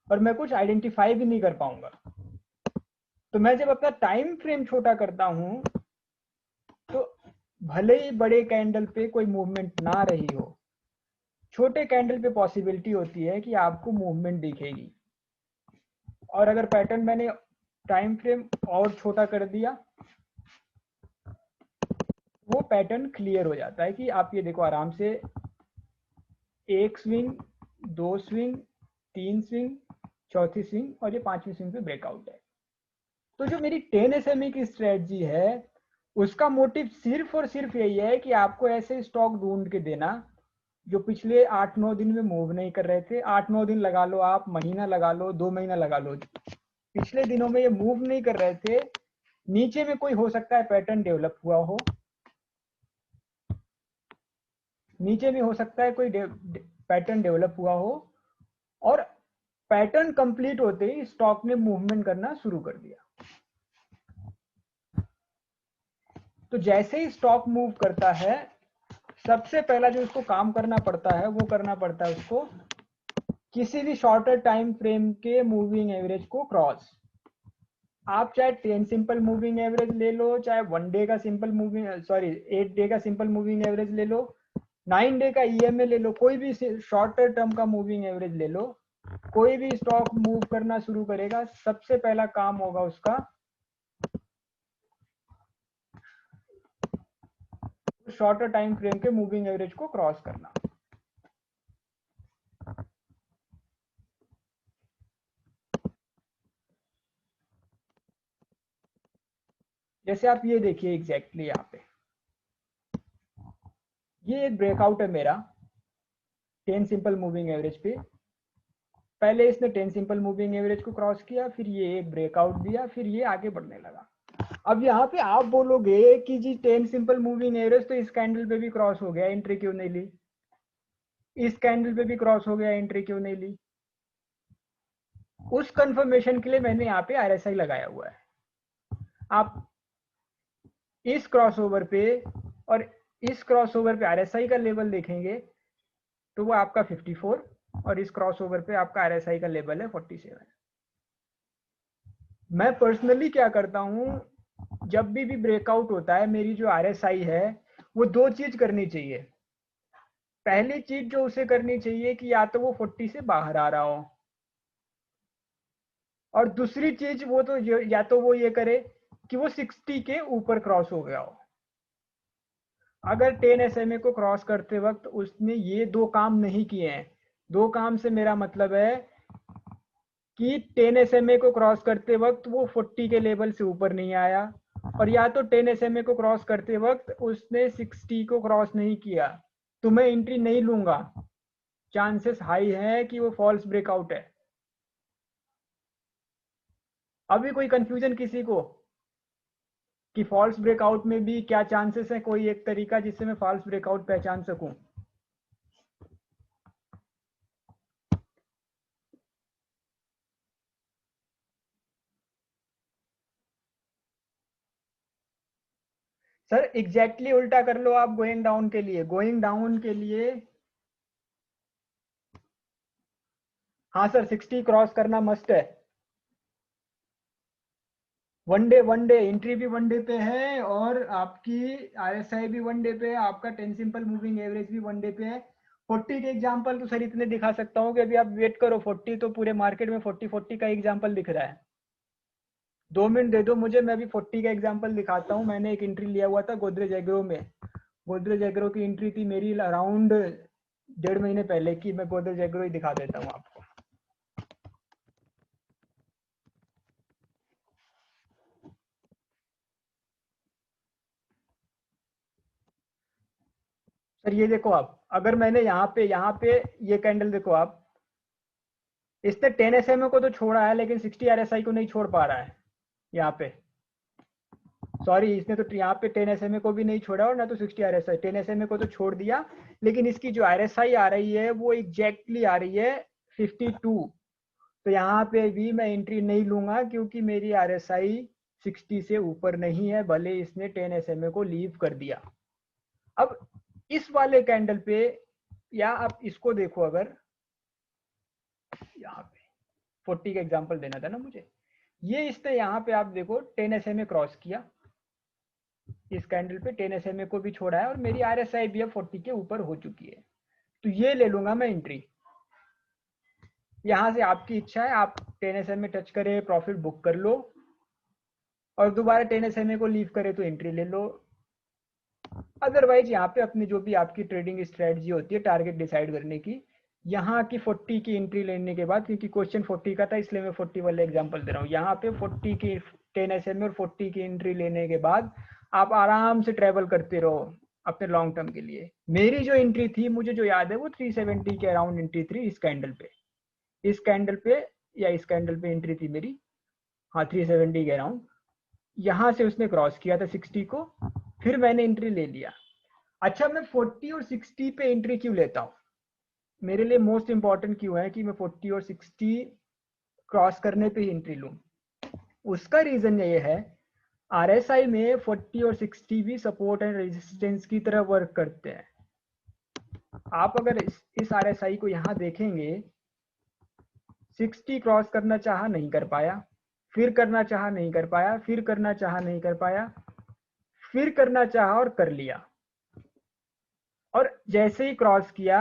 और मैं कुछ आइडेंटिफाई भी नहीं कर पाऊंगा। तो मैं जब अपना टाइम फ्रेम छोटा करता हूं तो भले ही बड़े कैंडल पे कोई मूवमेंट ना रही हो, छोटे कैंडल पे पॉसिबिलिटी होती है कि आपको मूवमेंट दिखेगी। और अगर पैटर्न मैंने टाइम फ्रेम और छोटा कर दिया, वो पैटर्न क्लियर हो जाता है कि आप ये देखो आराम से 1 स्विंग, 2 स्विंग, 3 स्विंग, चौथी स्विंग और ये 5वीं स्विंग पे ब्रेकआउट है। तो जो मेरी 10 एसएमई की स्ट्रेटजी है उसका मोटिव सिर्फ और सिर्फ यही है कि आपको ऐसे स्टॉक ढूंढ के देना जो पिछले 8-9 दिन में मूव नहीं कर रहे थे। 8-9 दिन लगा लो, आप महीना लगा लो, 2 महीना लगा लो, पिछले दिनों में ये मूव नहीं कर रहे थे। नीचे में कोई हो सकता है पैटर्न डेवलप हुआ हो, नीचे में हो सकता है कोई पैटर्न डेवलप हुआ हो, और पैटर्न कंप्लीट होते ही स्टॉक ने मूवमेंट करना शुरू कर दिया। तो जैसे ही स्टॉक मूव करता है सबसे पहला जो उसको काम करना पड़ता है वो करना पड़ता है उसको किसी भी शॉर्टर टाइम फ्रेम के मूविंग एवरेज को क्रॉस। आप चाहे 10 सिंपल मूविंग एवरेज ले लो, चाहे 1 डे का सिंपल मूविंग 8 डे का सिंपल मूविंग एवरेज ले लो, 9 डे का ईएमए ले लो, कोई भी शॉर्टर टर्म का मूविंग एवरेज ले लो। कोई भी स्टॉक मूव करना शुरू करेगा सबसे पहला काम होगा उसका शॉर्टर टाइम फ्रेम के मूविंग एवरेज को क्रॉस करना। जैसे आप ये देखिए एग्जैक्टली यहाँ पे ये एक ब्रेकआउट है मेरा 10 सिंपल मूविंग एवरेज पे। पहले इसने 10 सिंपल मूविंग एवरेज को क्रॉस किया, फिर ये एक ब्रेकआउट दिया, फिर ये आगे बढ़ने लगा। अब यहाँ पे आप बोलोगे कि जी 10 सिंपल मूविंग एवरेज तो इस कैंडल पे भी क्रॉस हो गया, एंट्री क्यों नहीं ली? इस कैंडल पे भी क्रॉस हो गया, एंट्री क्यों नहीं ली? उस कंफर्मेशन के लिए मैंने यहाँ पे आरएसआई लगाया हुआ है। आप इस क्रॉसओवर पे और इस क्रॉसओवर पे आरएसआई का लेवल देखेंगे तो वो आपका 54 और इस क्रॉसओवर पे आपका आरएसआई का लेवल है 47। मैं पर्सनली क्या करता हूँ, जब भी ब्रेकआउट होता है मेरी जो आरएसआई है वो 2 चीज करनी चाहिए। पहली चीज जो उसे करनी चाहिए कि या तो वो 40 से बाहर आ रहा हो, और दूसरी चीज वो तो या तो वो ये करे कि वो 60 के ऊपर क्रॉस हो गया हो। अगर 10 एसएमए को क्रॉस करते वक्त उसने ये 2 काम नहीं किए हैं, 2 काम से मेरा मतलब है कि 10 एसएमए को क्रॉस करते वक्त वो 40 के लेवल से ऊपर नहीं आया, और या तो 10 एसएमए को क्रॉस करते वक्त उसने 60 को क्रॉस नहीं किया, तो मैं एंट्री नहीं लूंगा। चांसेस हाई है कि वो फॉल्स ब्रेकआउट है। अभी कोई कंफ्यूजन किसी को कि फॉल्स ब्रेकआउट में भी क्या चांसेस है? कोई एक तरीका जिससे मैं फॉल्स ब्रेकआउट पहचान सकूं? सर एग्जैक्टली उल्टा कर लो आप गोइंग डाउन के लिए। गोइंग डाउन के लिए हाँ सर 60 क्रॉस करना मस्ट है। वन डे एंट्री भी वन डे पे है और आपकी आरएसआई भी वन डे पे है, आपका 10 सिंपल मूविंग एवरेज भी वन डे पे है। 40 के एग्जांपल तो सर इतने दिखा सकता हूँ कि अभी आप वेट करो। 40 तो पूरे मार्केट में 40 का एग्जांपल दिख रहा है। 2 मिनट दे दो मुझे, मैं अभी 40 का एग्जांपल दिखाता हूँ। मैंने एक एंट्री लिया हुआ था गोदरेज एग्रो में। गोदरेज एग्रो की एंट्री थी मेरी अराउंड 1.5 महीने पहले की। मैं गोदरेज एग्रो ही दिखा देता हूँ आपको। सर ये देखो आप, अगर मैंने यहाँ पे ये कैंडल देखो आप, इसने 10 SMA को तो छोड़ा है लेकिन 60 RSI को नहीं छोड़ पा रहा है यहाँ पे। सॉरी, इसने तो यहाँ पे 10 SMA को भी नहीं छोड़ा और ना तो 60 RSI। 10 SMA को तो छोड़ दिया लेकिन इसकी जो RSI आ रही है वो एग्जैक्टली आ रही है 52। तो यहाँ पे भी मैं एंट्री नहीं लूंगा क्योंकि मेरी RSI 60 से ऊपर नहीं है, भले इसने 10 SMA को लीव कर दिया। अब इस वाले कैंडल पे या आप इसको देखो, अगर यहाँ पे 40 का एग्जांपल देना था ना मुझे, ये इसने यहाँ पे आप देखो 10 SMA क्रॉस किया, इस कैंडल पे 10 SMA को भी छोड़ा है और मेरी RSI भी अब 40 के ऊपर हो चुकी है। तो ये ले लूंगा मैं एंट्री। यहाँ से आपकी इच्छा है, आप 10 SMA टच करे प्रॉफिट बुक कर लो और दोबारा 10 SMA को लीव करे तो एंट्री ले लो। अदरवाइज यहाँ पे अपनी जो भी आपकी ट्रेडिंग स्ट्रेटजी होती है टारगेट डिसाइड करने की, यहाँ की 40 की एंट्री लेने के बाद, क्योंकि क्वेश्चन 40 का था इसलिए मैं 40 वाले एग्जांपल दे रहा हूँ, यहाँ पे 40 की 10 SMA और 40 की एंट्री लेने के बाद आप आराम से ट्रेवल करते रहो अपने लॉन्ग टर्म के लिए। मेरी जो एंट्री थी मुझे जो याद है वो 370 के अराउंड एंट्री थी इस कैंडल पे। इस कैंडल पे या इस कैंडल पे एंट्री थी मेरी, हाँ 370 के अराउंड। यहाँ से उसने क्रॉस किया था 60 को, फिर मैंने एंट्री ले लिया। अच्छा, मैं 40 और 60 पे एंट्री क्यों लेता हूँ? मेरे लिए मोस्ट इंपॉर्टेंट क्यों है कि मैं 40 और 60 क्रॉस करने पे ही एंट्री लूं? उसका रीजन ये है, RSI में 40 और 60 भी सपोर्ट एंड रेजिस्टेंस की तरह वर्क करते हैं। आप अगर इस RSI को यहाँ देखेंगे, 60 क्रॉस करना चाहा नहीं कर पाया, फिर करना चाहा नहीं कर पाया, फिर करना चाहा नहीं कर पाया, फिर करना चाहा और कर लिया, और जैसे ही क्रॉस किया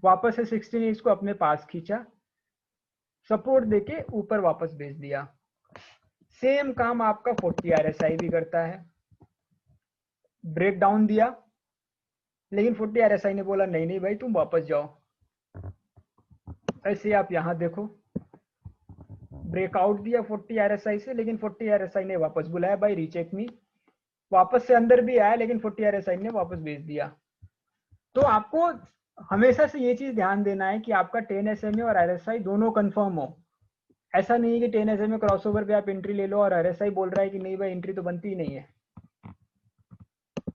वापस से 16 इसको अपने पास खींचा, सपोर्ट देके ऊपर वापस भेज दिया। सेम काम आपका 40 RSI भी करता है। ब्रेक डाउन दिया लेकिन 40 RSI ने बोला नहीं नहीं भाई तुम वापस जाओ। ऐसे आप यहां देखो, ब्रेकआउट दिया 40 RSI से लेकिन 40 RSI ने वापस बुलाया भाई रीचेक मी, वापस से अंदर भी आया लेकिन 40 RSI ने वापस भेज दिया। तो आपको हमेशा से ये चीज ध्यान देना है कि आपका 10 SMA और RSI दोनों कंफर्म हो। ऐसा नहीं है कि 10 SMA क्रॉसओवर पे आप एंट्री ले लो और RSI बोल रहा है कि नहीं भाई एंट्री तो बनती ही नहीं है,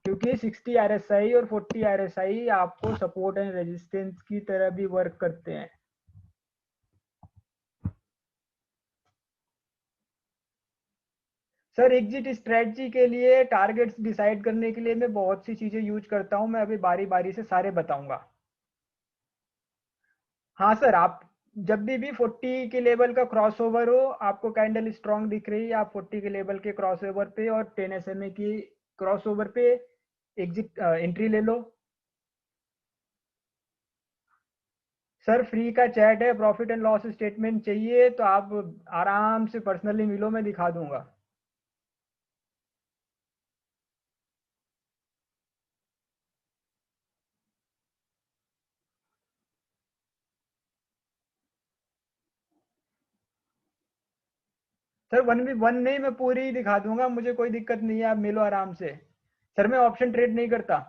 क्योंकि 60 RSI और 40 RSI आपको सपोर्ट एंड रेजिस्टेंस की तरह भी वर्क करते हैं। सर एग्जिट स्ट्रेटजी के लिए, टारगेट्स डिसाइड करने के लिए मैं बहुत सी चीजें यूज करता हूं, मैं अभी बारी बारी से सारे बताऊंगा। हाँ सर, आप जब भी 40 के लेवल का क्रॉसओवर हो, आपको कैंडल स्ट्रांग दिख रही है, आप 40 के लेवल के क्रॉसओवर पे और 10 SMA की क्रॉसओवर पे एग्जिट एंट्री ले लो। सर फ्री का चैट है, प्रॉफिट एंड लॉस स्टेटमेंट चाहिए तो आप आराम से पर्सनली मिलो, मैं दिखा दूंगा। सर 1v1 नहीं, मैं पूरी ही दिखा दूंगा, मुझे कोई दिक्कत नहीं है, आप मिलो आराम से। सर मैं ऑप्शन ट्रेड नहीं करता।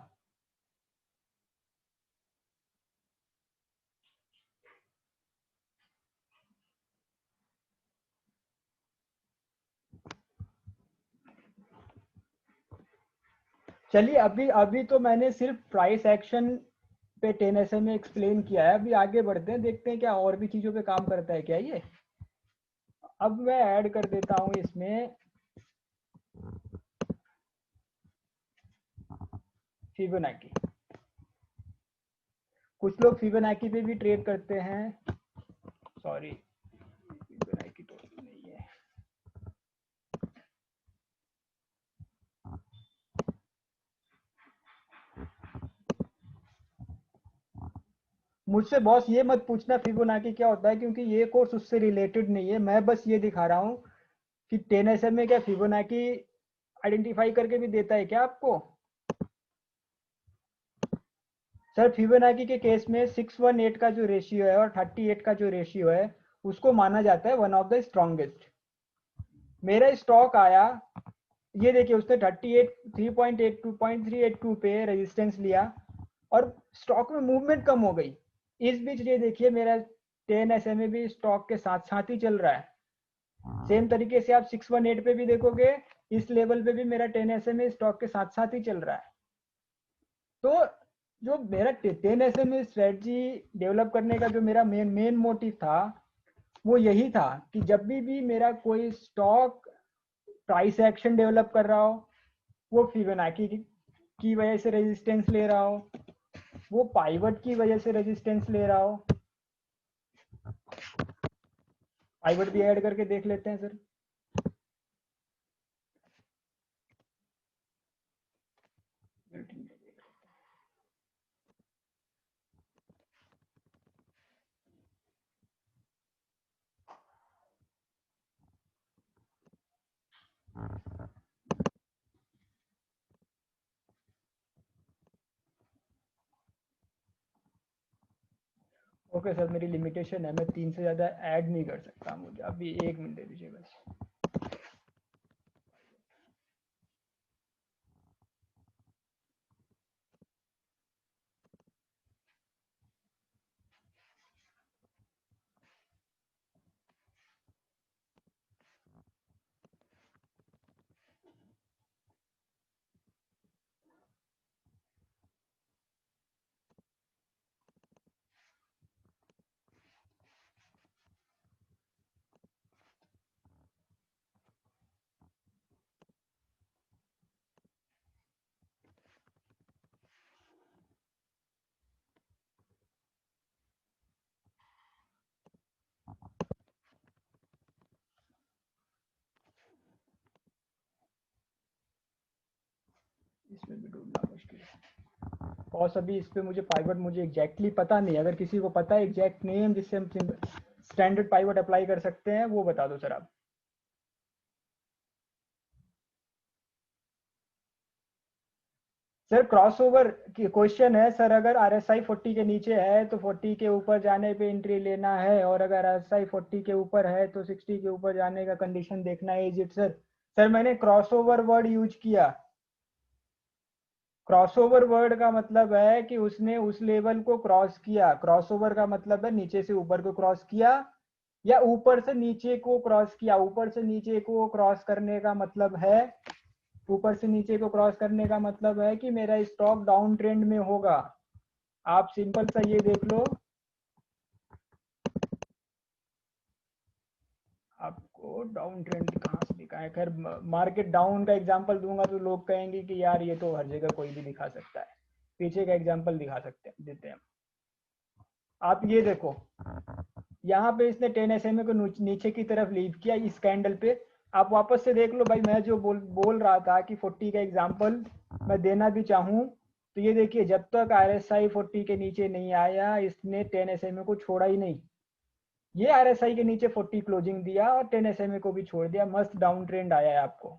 चलिए अभी अभी तो मैंने सिर्फ प्राइस एक्शन पे 10 SMA एक्सप्लेन किया है, अभी आगे बढ़ते हैं, देखते हैं क्या और भी चीजों पे काम करता है क्या ये। अब मैं ऐड कर देता हूं इसमें फिबोनाची। कुछ लोग फिबोनाची पे भी ट्रेड करते हैं, सॉरी फिबोनाची तो नहीं है। मुझसे बॉस ये मत पूछना फिबोनाची क्या होता है, क्योंकि ये कोर्स उससे रिलेटेड नहीं है। मैं बस ये दिखा रहा हूँ कि 10SM में क्या फिबोनाची आइडेंटिफाई करके भी देता है क्या आपको? सर फिबोनाची के केस में 618 का जो रेशियो है और 38 का जो रेशियो है उसको माना जाता है वन ऑफ द स्ट्रॉन्गेस्ट। मेरा स्टॉक आया, ये देखिए उसने 38 3.82 पे रेजिस्टेंस लिया और स्टॉक में मूवमेंट कम हो गई। इस बीच ये देखिए मेरा 10 SMA भी स्टॉक के साथ साथ ही चल रहा है। सेम तरीके से आप 618 पे भी देखोगे, इस लेवल पे भी मेरा 10 SMA स्टॉक के साथ साथ ही चल रहा है। तो जो मेरा 10 SMA स्ट्रेटजी डेवलप करने का जो मेरा मेन मोटिव था वो यही था कि जब भी मेरा कोई स्टॉक प्राइस एक्शन डेवलप कर रहा हो, वो फिबोनाची की वजह से रेजिस्टेंस ले रहा हो, वो पाइवट की वजह से रेजिस्टेंस ले रहा हो। पाइवट भी ऐड करके देख लेते हैं सर। ओके सर, मेरी लिमिटेशन है, मैं 3 से ज़्यादा ऐड नहीं कर सकता। मुझे अभी 1 मिनट दे दीजिए बस। इसमें भी ढूंढना मुश्किल है और अभी इस पे मुझे पाइवट मुझे एग्जैक्टली पता नहीं। अगर किसी को पता है एग्जैक्ट नेम जिससे हम स्टैंडर्ड पाइवट अप्लाई कर सकते हैं, वो बता दो सर आप। सर क्रॉसओवर की क्वेश्चन है सर। अगर RSI 40 के नीचे है तो 40 के ऊपर जाने पे एंट्री लेना है, और अगर RSI 40 के ऊपर है तो 60 के ऊपर जाने का कंडीशन देखना है। Is it sir? सर मैंने क्रॉसओवर वर्ड यूज किया। क्रॉसओवर वर्ड का मतलब है कि उसने उस लेवल को क्रॉस किया। क्रॉसओवर का मतलब है नीचे से ऊपर को क्रॉस किया या ऊपर से नीचे को क्रॉस किया। ऊपर से नीचे को क्रॉस करने का मतलब है, ऊपर से नीचे को क्रॉस करने का मतलब है कि मेरा स्टॉक डाउन ट्रेंड में होगा। आप सिंपल सा ये देख लो, आपको डाउन ट्रेंड कहाँ से दिखा है। खैर मार्केट डाउन का एग्जांपल दूंगा तो लोग कहेंगे कि यार ये तो हर जगह कोई भी दिखा सकता है। पीछे का एग्जांपल दिखा सकते हैं, देते हैं। आप ये देखो, यहाँ पे इसने 10 SMA को नीचे की तरफ लीव किया इस कैंडल पे। आप वापस से देख लो भाई, मैं जो बोल रहा था कि 40 का एग्जांपल मैं देना भी चाहूँ तो ये देखिए, जब तक RSI 40 के नीचे नहीं आया इसने 10 SMA को छोड़ा ही नहीं। ये RSI के नीचे 40 क्लोजिंग दिया और 10 SMA को भी छोड़ दिया। मस्त डाउन ट्रेंड आया है आपको।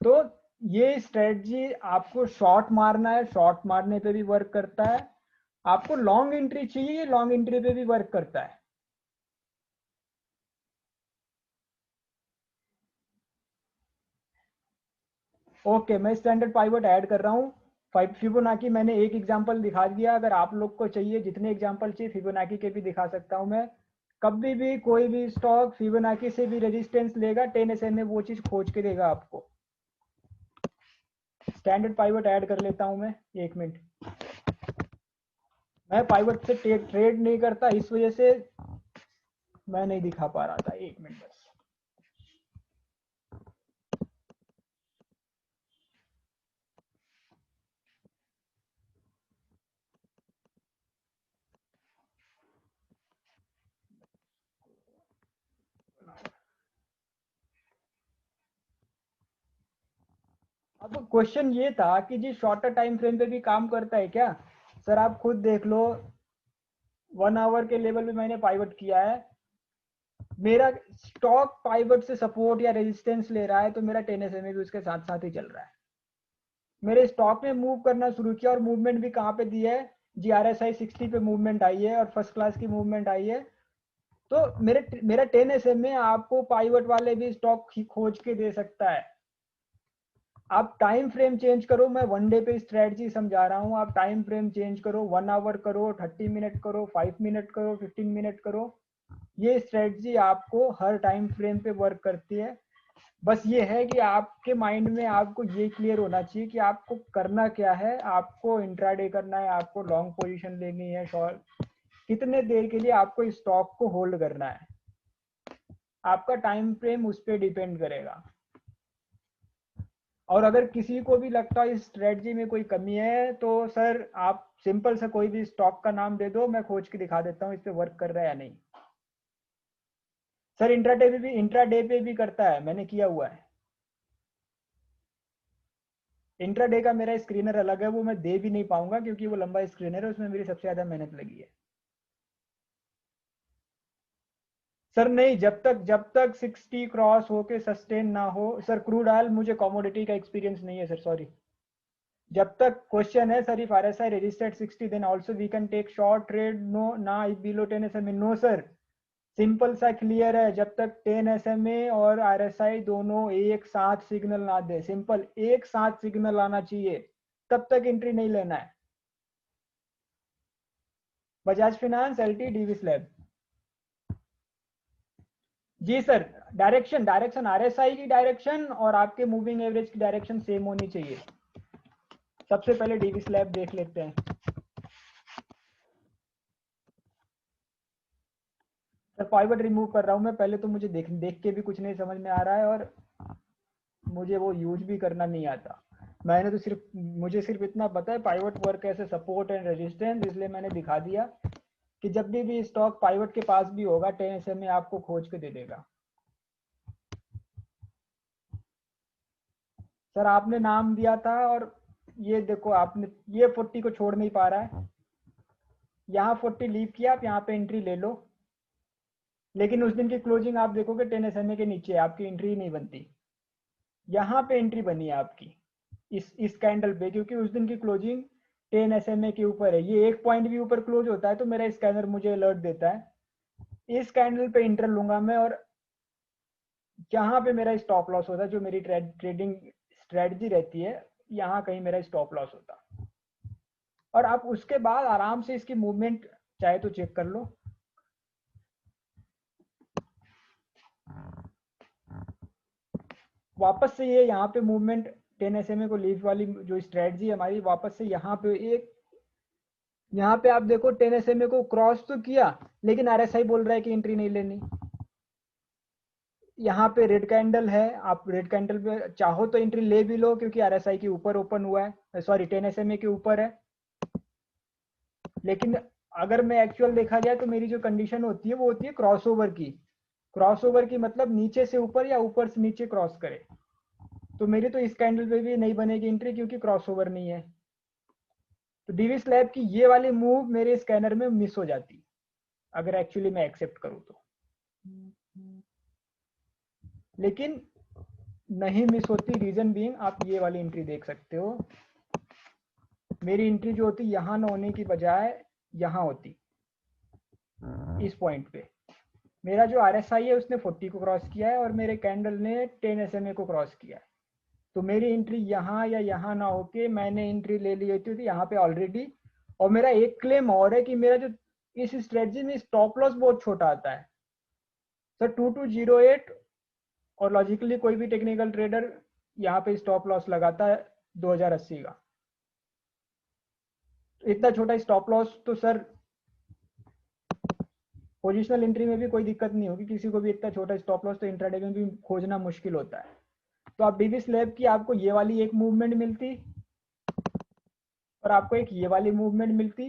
तो ये स्ट्रेटजी आपको शॉर्ट मारना है, शॉर्ट मारने पे भी वर्क करता है। आपको लॉन्ग एंट्री चाहिए, लॉन्ग एंट्री पे भी वर्क करता है। ओके, मैं स्टैंडर्ड पाइवट ऐड कर रहा हूँ। फिबोनाची मैंने एक एग्जांपल दिखा दिया। अगर आप लोग को चाहिए, जितने एग्जांपल चाहिए फिबोनाची के भी दिखा सकता हूँ मैं। कभी भी कोई भी स्टॉक फिबोनाची से भी रेजिस्टेंस लेगा, 10 SMA वो चीज खोज के देगा आपको। स्टैंडर्ड पाइवट ऐड कर लेता हूँ मैं, 1 मिनट। मैं पाइवट से ट्रेड नहीं करता, इस वजह से मैं नहीं दिखा पा रहा था। 1 मिनट बस। अब क्वेश्चन ये था कि जी शॉर्टर टाइम फ्रेम पे भी काम करता है क्या? सर आप खुद देख लो, 1 आवर के लेवल पे मैंने पाइवट किया है, मेरा स्टॉक पाइवट से सपोर्ट या रेजिस्टेंस ले रहा है, तो मेरा 10 SMA भी उसके साथ साथ ही चल रहा है। मेरे स्टॉक ने मूव करना शुरू किया और मूवमेंट भी कहाँ पे दी है जी, RSI 60 पे मूवमेंट आई है और फर्स्ट क्लास की मूवमेंट आई है। तो मेरा 10 SMA आपको पाइवट वाले भी स्टॉक खोज के दे सकता है। आप टाइम फ्रेम चेंज करो, मैं 1 डे पे स्ट्रेटजी समझा रहा हूँ, आप टाइम फ्रेम चेंज करो, 1 आवर करो, 30 मिनट करो, 5 मिनट करो, 15 मिनट करो, ये स्ट्रेटजी आपको हर टाइम फ्रेम पे वर्क करती है। बस ये है कि आपके माइंड में आपको ये क्लियर होना चाहिए कि आपको करना क्या है, आपको इंट्राडे करना है, आपको लॉन्ग पोजीशन लेनी है, शॉर्ट कितने देर के लिए आपको स्टॉक को होल्ड करना है, आपका टाइम फ्रेम उस पर डिपेंड करेगा। और अगर किसी को भी लगता है इस स्ट्रेटजी में कोई कमी है, तो सर आप सिंपल सा कोई भी स्टॉक का नाम दे दो, मैं खोज के दिखा देता हूँ इस पे वर्क कर रहा है या नहीं। सर इंट्राडे पे भी करता है, मैंने किया हुआ है। इंट्राडे का मेरा स्क्रीनर अलग है, वो मैं दे भी नहीं पाऊंगा क्योंकि वो लंबा स्क्रीनर है, उसमें मेरी सबसे ज्यादा मेहनत लगी है। सर नहीं, जब तक 60 क्रॉस होके सस्टेन ना हो, सर क्रूड ऑयल मुझे कमोडिटी का एक्सपीरियंस नहीं है सर, सॉरी। जब तक क्वेश्चन है sir, if RSI registered 60 then also we can take short trade, no ना below 10 SMA, no sir, simple सा क्लियर है, जब तक 10 SMA और RSI दोनों एक साथ सिग्नल ना दे, सिंपल एक साथ सिग्नल आना चाहिए, तब तक एंट्री नहीं लेना है। Bajaj finance LT DV slab. जी सर, डायरेक्शन RSI की डायरेक्शन और आपके मूविंग एवरेज की डायरेक्शन सेम होनी चाहिए। सबसे पहले DV स्लैब देख लेते हैं। सर पाइवट रिमूव कर रहा हूं मैं, पहले तो मुझे देख के भी कुछ नहीं समझ में आ रहा है और मुझे वो यूज भी करना नहीं आता। मैंने तो मुझे सिर्फ इतना पता है पाइवट वर्क ऐसे सपोर्ट एंड रेजिस्टेंस, इसलिए मैंने दिखा दिया कि जब भी स्टॉक पाइवट के पास भी होगा 10 SMA आपको खोज के दे देगा। सर आपने नाम दिया था और ये देखो, आपने ये 40 को छोड़ नहीं पा रहा है, यहाँ 40 लीव किया, आप यहाँ पे एंट्री ले लो, लेकिन उस दिन की क्लोजिंग आप देखोगे 10 SMA के नीचे, आपकी एंट्री नहीं बनती। यहाँ पे एंट्री बनी है आपकी इस कैंडल पे, क्योंकि उस दिन की क्लोजिंग 10 SMA के ऊपर है। ये एक पॉइंट भी ऊपर क्लोज होता है तो मेरा स्कैनर मुझे अलर्ट देता है। इस कैंडल पे इंटर लूंगा मैं, और जहां पे मेरा स्टॉप लॉस होता है, जो मेरी ट्रेडिंग स्ट्रेटजी रहती है, यहाँ कहीं मेरा स्टॉप लॉस होता। और आप उसके बाद आराम से इसकी मूवमेंट चाहे तो चेक कर लो। वापस से ये यहाँ पे मूवमेंट 10 SMA को लीव वाली जो स्ट्रेटजी है हमारी, वापस से यहाँ पे यहाँ पे आप देखो 10 SMA को क्रॉस तो किया, लेकिन RSI बोल रहा है कि एंट्री नहीं लेनी। यहाँ पे रेड कैंडल है, आप रेड कैंडल पे चाहो तो एंट्री ले भी लो क्योंकि RSI के ऊपर ओपन हुआ है, सॉरी 10 SMA के ऊपर है। लेकिन अगर मैं एक्चुअल देखा जाए तो मेरी जो कंडीशन होती है वो होती है क्रॉसओवर की। क्रॉसओवर की मतलब नीचे से ऊपर या ऊपर से नीचे क्रॉस करे, तो मेरी तो इस कैंडल पे भी नहीं बनेगी एंट्री क्योंकि क्रॉसओवर नहीं है। तो डीवी स्लैब की ये वाली मूव मेरे स्कैनर में मिस हो जाती अगर एक्चुअली मैं एक्सेप्ट करूँ तो, लेकिन नहीं मिस होती। रीजन बीइंग आप ये वाली एंट्री देख सकते हो, मेरी एंट्री जो होती यहाँ न होने की बजाय यहाँ होती, इस पॉइंट पे। मेरा जो RSI है उसने 40 को क्रॉस किया है और मेरे कैंडल ने 10 SMA को क्रॉस किया है, तो मेरी एंट्री यहाँ या यहाँ ना होके मैंने एंट्री ले ली होती थी यहाँ पे ऑलरेडी। और मेरा एक क्लेम और है कि मेरा जो इस स्ट्रेटजी में स्टॉप लॉस बहुत छोटा आता है सर, 2208, और लॉजिकली कोई भी टेक्निकल ट्रेडर यहाँ पे स्टॉप लॉस लगाता है 2080 का। इतना छोटा स्टॉप लॉस तो सर पोजिशनल एंट्री में भी कोई दिक्कत नहीं होगी किसी को भी, इतना छोटा स्टॉप लॉस तो इंट्राडे में भी खोजना मुश्किल होता है। तो आप डीवी स्लैब की आपको ये वाली एक मूवमेंट मिलती और आपको एक ये वाली मूवमेंट मिलती,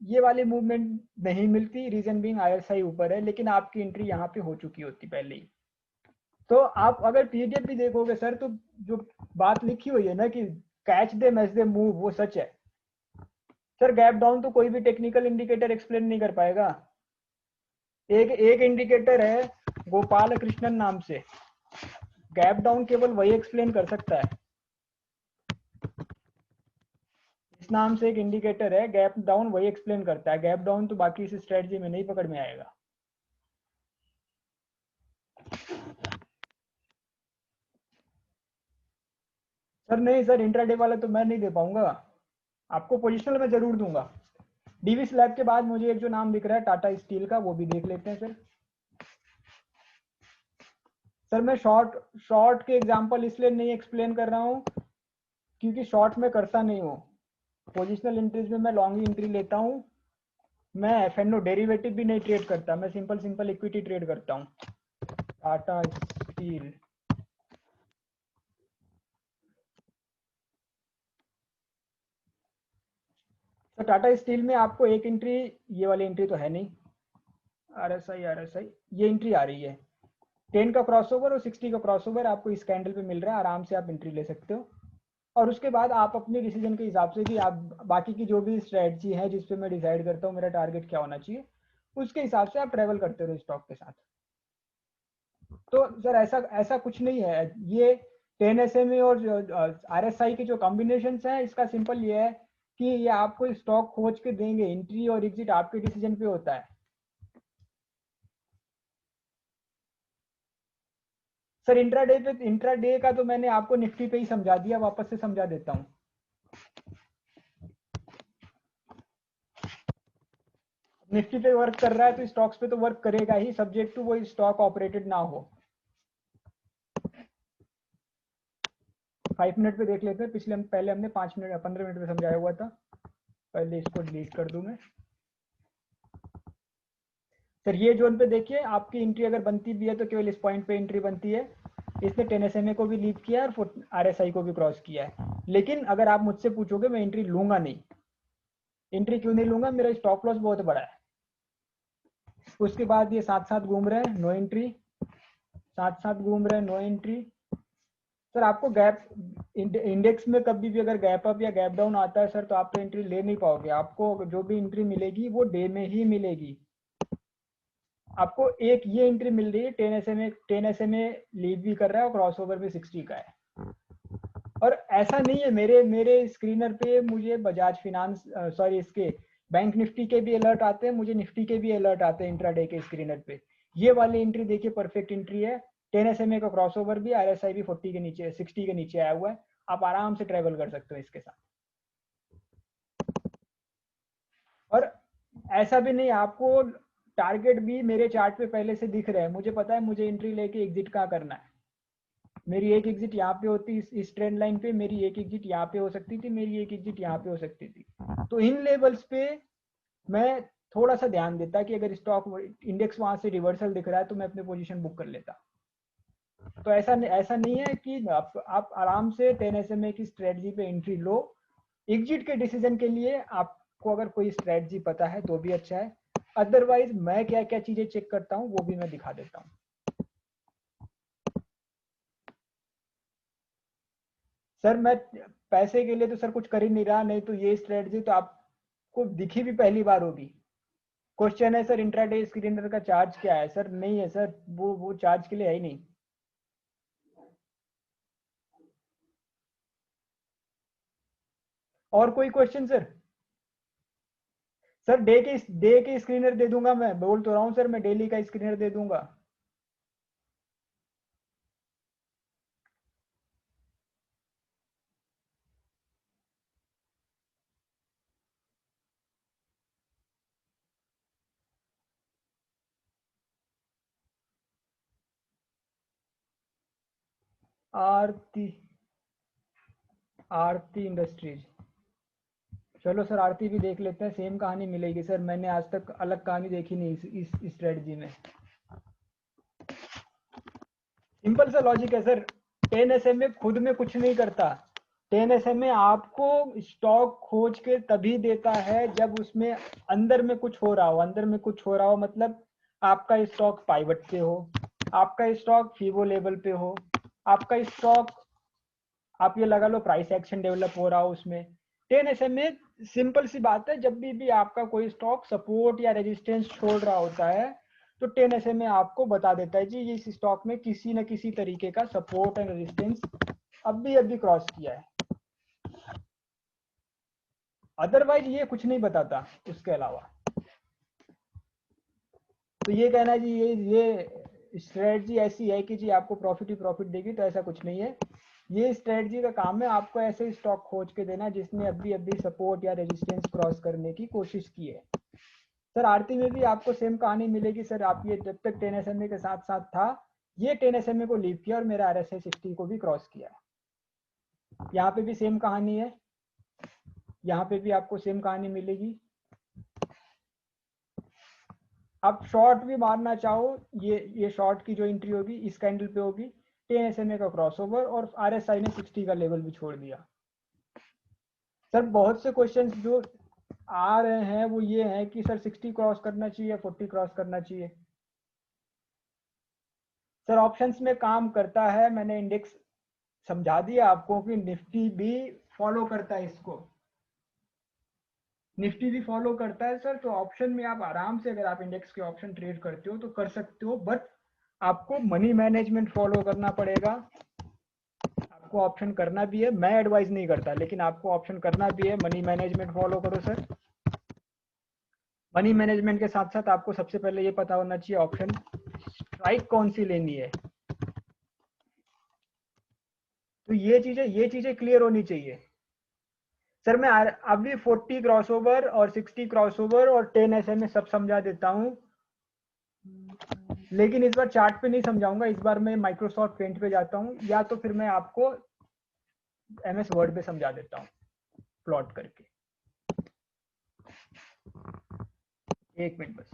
ये वाली मूवमेंट नहीं मिलती, रीजन बीइंग RSI ऊपर है, लेकिन आपकी एंट्री यहाँ पे हो चुकी होती पहले ही। तो आप अगर पीडीएफ भी देखोगे सर, तो जो बात लिखी हुई है ना कि catch them as they move, वो सच है सर। गैप डाउन तो कोई भी टेक्निकल इंडिकेटर एक्सप्लेन नहीं कर पाएगा। एक इंडिकेटर है गोपाल कृष्णन नाम से, गैप डाउन केवल वही एक्सप्लेन कर सकता है। इस नाम से एक इंडिकेटर है गैप डाउन, वही एक्सप्लेन करता है। गैप डाउन तो बाकी इस स्ट्रेटजी में नहीं पकड़ में आएगा। सर नहीं सर, इंट्राडे वाला तो मैं नहीं दे पाऊंगा आपको, पोजिशनल में जरूर दूंगा। डीवी स्लैब के बाद मुझे एक जो नाम दिख रहा है टाटा स्टील का, वो भी देख लेते हैं सर। सर मैं शॉर्ट के एग्जांपल इसलिए नहीं एक्सप्लेन कर रहा हूँ क्योंकि शॉर्ट में करता नहीं हूँ। पोजिशनल एंट्रीज में मैं लॉन्ग ही एंट्री लेता हूँ। मैं एफएनओ डेरिवेटिव भी नहीं ट्रेड करता, मैं सिंपल इक्विटी ट्रेड करता हूँ। टाटा स्टील, तो टाटा स्टील में आपको एक एंट्री, ये वाली एंट्री तो है नहीं, आरएसआई ये एंट्री आ रही है 10 का क्रॉसओवर और 60 का क्रॉसओवर आपको इस कैंडल पे मिल रहा है, आराम से आप एंट्री ले सकते हो। और उसके बाद आप अपने डिसीजन के हिसाब से भी आप बाकी की जो भी स्ट्रेटजी है जिस पे मैं डिसाइड करता हूँ मेरा टारगेट क्या होना चाहिए, उसके हिसाब से आप ट्रेवल करते रहो स्टॉक के साथ। तो सर ऐसा कुछ नहीं है। ये 10 SMA और RSI के जो कॉम्बिनेशन है, इसका सिंपल ये है कि ये आपको स्टॉक खोज के देंगे, एंट्री और एग्जिट आपके डिसीजन पे होता है। सर इंट्राडे का तो मैंने आपको निफ्टी पे ही समझा दिया, वापस से समझा देता हूँ। निफ्टी पे वर्क कर रहा है तो स्टॉक्स पे तो वर्क करेगा ही, सब्जेक्ट टू वो स्टॉक ऑपरेटेड ना हो। 5 मिनट पे देख लेते हैं, पहले हमने 5 मिनट 15 मिनट में समझाया हुआ था। पहले इसको डिलीट कर दूं मैं। सर ये जोन पे देखिए, आपकी एंट्री अगर बनती भी है तो केवल इस पॉइंट पे एंट्री बनती है। इसने 10 SMA को भी लीव किया है और RSI को भी क्रॉस किया है। लेकिन अगर आप मुझसे पूछोगे, मैं एंट्री लूंगा नहीं। एंट्री क्यों नहीं लूंगा? मेरा स्टॉप लॉस बहुत बड़ा है। उसके बाद ये साथ साथ घूम रहे हैं, नो एंट्री, साथ साथ घूम रहे हैं, नो एंट्री। सर आपको गैप इंडेक्स में कभी भी अगर गैप अप या गैप डाउन आता है सर, तो आप तो एंट्री ले नहीं पाओगे। आपको जो भी एंट्री मिलेगी वो डे में ही मिलेगी। आपको एक ये एंट्री मिल रही है 10 SMA लीड भी कर रहा है और क्रॉसओवर भी 60 का है। और ऐसा नहीं है, मेरे स्क्रीनर पे मुझे बजाज फिनांस सॉरी इसके बैंक निफ्टी के भी अलर्ट आते हैं, मुझे निफ्टी के भी अलर्ट आते हैं इंट्राडे के स्क्रीनर पे। ये वाली एंट्री देखिए परफेक्ट एंट्री है। 10 SMA का क्रॉसओवर भी, RSI भी 40 के नीचे 60 के नीचे आया हुआ है। आप आराम से ट्रेवल कर सकते हो इसके साथ। और ऐसा भी नहीं, आपको टारगेट भी मेरे चार्ट पे पहले से दिख रहे हैं, मुझे पता है मुझे एंट्री लेके एग्जिट कहाँ करना है। मेरी एक एग्जिट यहाँ पे होती, इस ट्रेंड लाइन पे मेरी एक एग्जिट यहाँ पे हो सकती थी, मेरी एक एग्जिट यहाँ पे हो सकती थी। तो इन लेवल्स पे मैं थोड़ा सा ध्यान देता कि अगर स्टॉक इंडेक्स वहां से रिवर्सल दिख रहा है तो मैं अपनी पोजीशन बुक कर लेता। तो ऐसा नहीं है कि आप आराम से 10 SMA की स्ट्रेटजी पे एंट्री लो। एग्जिट के डिसीजन के लिए आपको अगर कोई स्ट्रेटजी पता है तो भी अच्छा है, अदरवाइज मैं क्या क्या चीजें चेक करता हूँ वो भी मैं दिखा देता हूँ। सर मैं पैसे के लिए तो सर कुछ कर ही नहीं रहा, नहीं तो ये स्ट्रेटजी तो आपको दिखी भी पहली बार होगी। क्वेश्चन है सर इंट्राडे स्क्रीनर का चार्ज क्या है? सर नहीं है सर, वो चार्ज के लिए है ही नहीं। और कोई क्वेश्चन सर? सर डे के स्क्रीनर दे दूंगा, मैं बोल तो रहा हूँ सर, मैं डेली का स्क्रीनर दे दूंगा। आरती आरती इंडस्ट्रीज, चलो सर आरती भी देख लेते हैं, सेम कहानी मिलेगी सर। मैंने आज तक अलग कहानी देखी नहीं इस स्ट्रेटजी में। सिंपल सा लॉजिक है सर, 10 SMA खुद में कुछ नहीं करता। 10 SMA आपको स्टॉक खोज के तभी देता है जब उसमें अंदर में कुछ हो रहा हो। अंदर में कुछ हो रहा हो मतलब आपका स्टॉक पाइवट पे हो, आपका स्टॉक फीबो लेवल पे हो, आपका स्टॉक आप ये लगा लो प्राइस एक्शन डेवलप हो रहा हो उसमें। 10 SMA सिंपल सी बात है, जब भी आपका कोई स्टॉक सपोर्ट या रेजिस्टेंस छोड़ रहा होता है तो 10 SMA आपको बता देता है जी इस स्टॉक में किसी न किसी तरीके का सपोर्ट एंड रेजिस्टेंस अभी क्रॉस किया है। अदरवाइज ये कुछ नहीं बताता उसके अलावा। तो ये कहना जी ये स्ट्रेटजी ऐसी है कि जी आपको प्रॉफिट ही प्रॉफिट देगी, तो ऐसा कुछ नहीं है। ये स्ट्रेटजी का काम है आपको ऐसे स्टॉक खोज के देना जिसने अभी सपोर्ट या रेजिस्टेंस क्रॉस करने की कोशिश की है। सर आरती में भी आपको सेम कहानी मिलेगी सर। आप ये जब तक 10 SMA के साथ साथ था, ये 10 SMA को लीव किया और मेरा RSI 60 को भी क्रॉस किया। यहाँ पे भी सेम कहानी है, यहाँ पे भी आपको सेम कहानी मिलेगी। आप शॉर्ट भी मारना चाहो, ये शॉर्ट की जो एंट्री होगी इस कैंडल पे होगी, 10 SMA का क्रॉसओवर और RSI ने 60 का लेवल भी छोड़ दिया। सर बहुत से क्वेश्चंस जो आ रहे हैं वो ये है कि सर 60 क्रॉस करना चाहिए, 40 क्रॉस करना चाहिए। सर ऑप्शंस में काम करता है, मैंने इंडेक्स समझा दिया आपको कि निफ्टी भी फॉलो करता है इसको, निफ्टी भी फॉलो करता है सर। तो ऑप्शन में आप आराम से अगर आप इंडेक्स के ऑप्शन ट्रेड करते हो तो कर सकते हो, बट आपको मनी मैनेजमेंट फॉलो करना पड़ेगा। आपको ऑप्शन करना भी है, मैं एडवाइज नहीं करता लेकिन आपको ऑप्शन करना भी है। मनी मैनेजमेंट फॉलो करो सर। मनी मैनेजमेंट के साथ साथ आपको सबसे पहले ये पता होना चाहिए ऑप्शन स्ट्राइक कौन सी लेनी है। तो ये चीजें क्लियर होनी चाहिए सर। मैं अभी 40 क्रॉसओवर और 60 क्रॉसओवर और 10 SMA सब समझा देता हूं, लेकिन इस बार चार्ट पे नहीं समझाऊंगा। इस बार मैं माइक्रोसॉफ्ट पेंट पे जाता हूं, या तो फिर मैं आपको MS वर्ड पे समझा देता हूं प्लॉट करके। एक मिनट बस,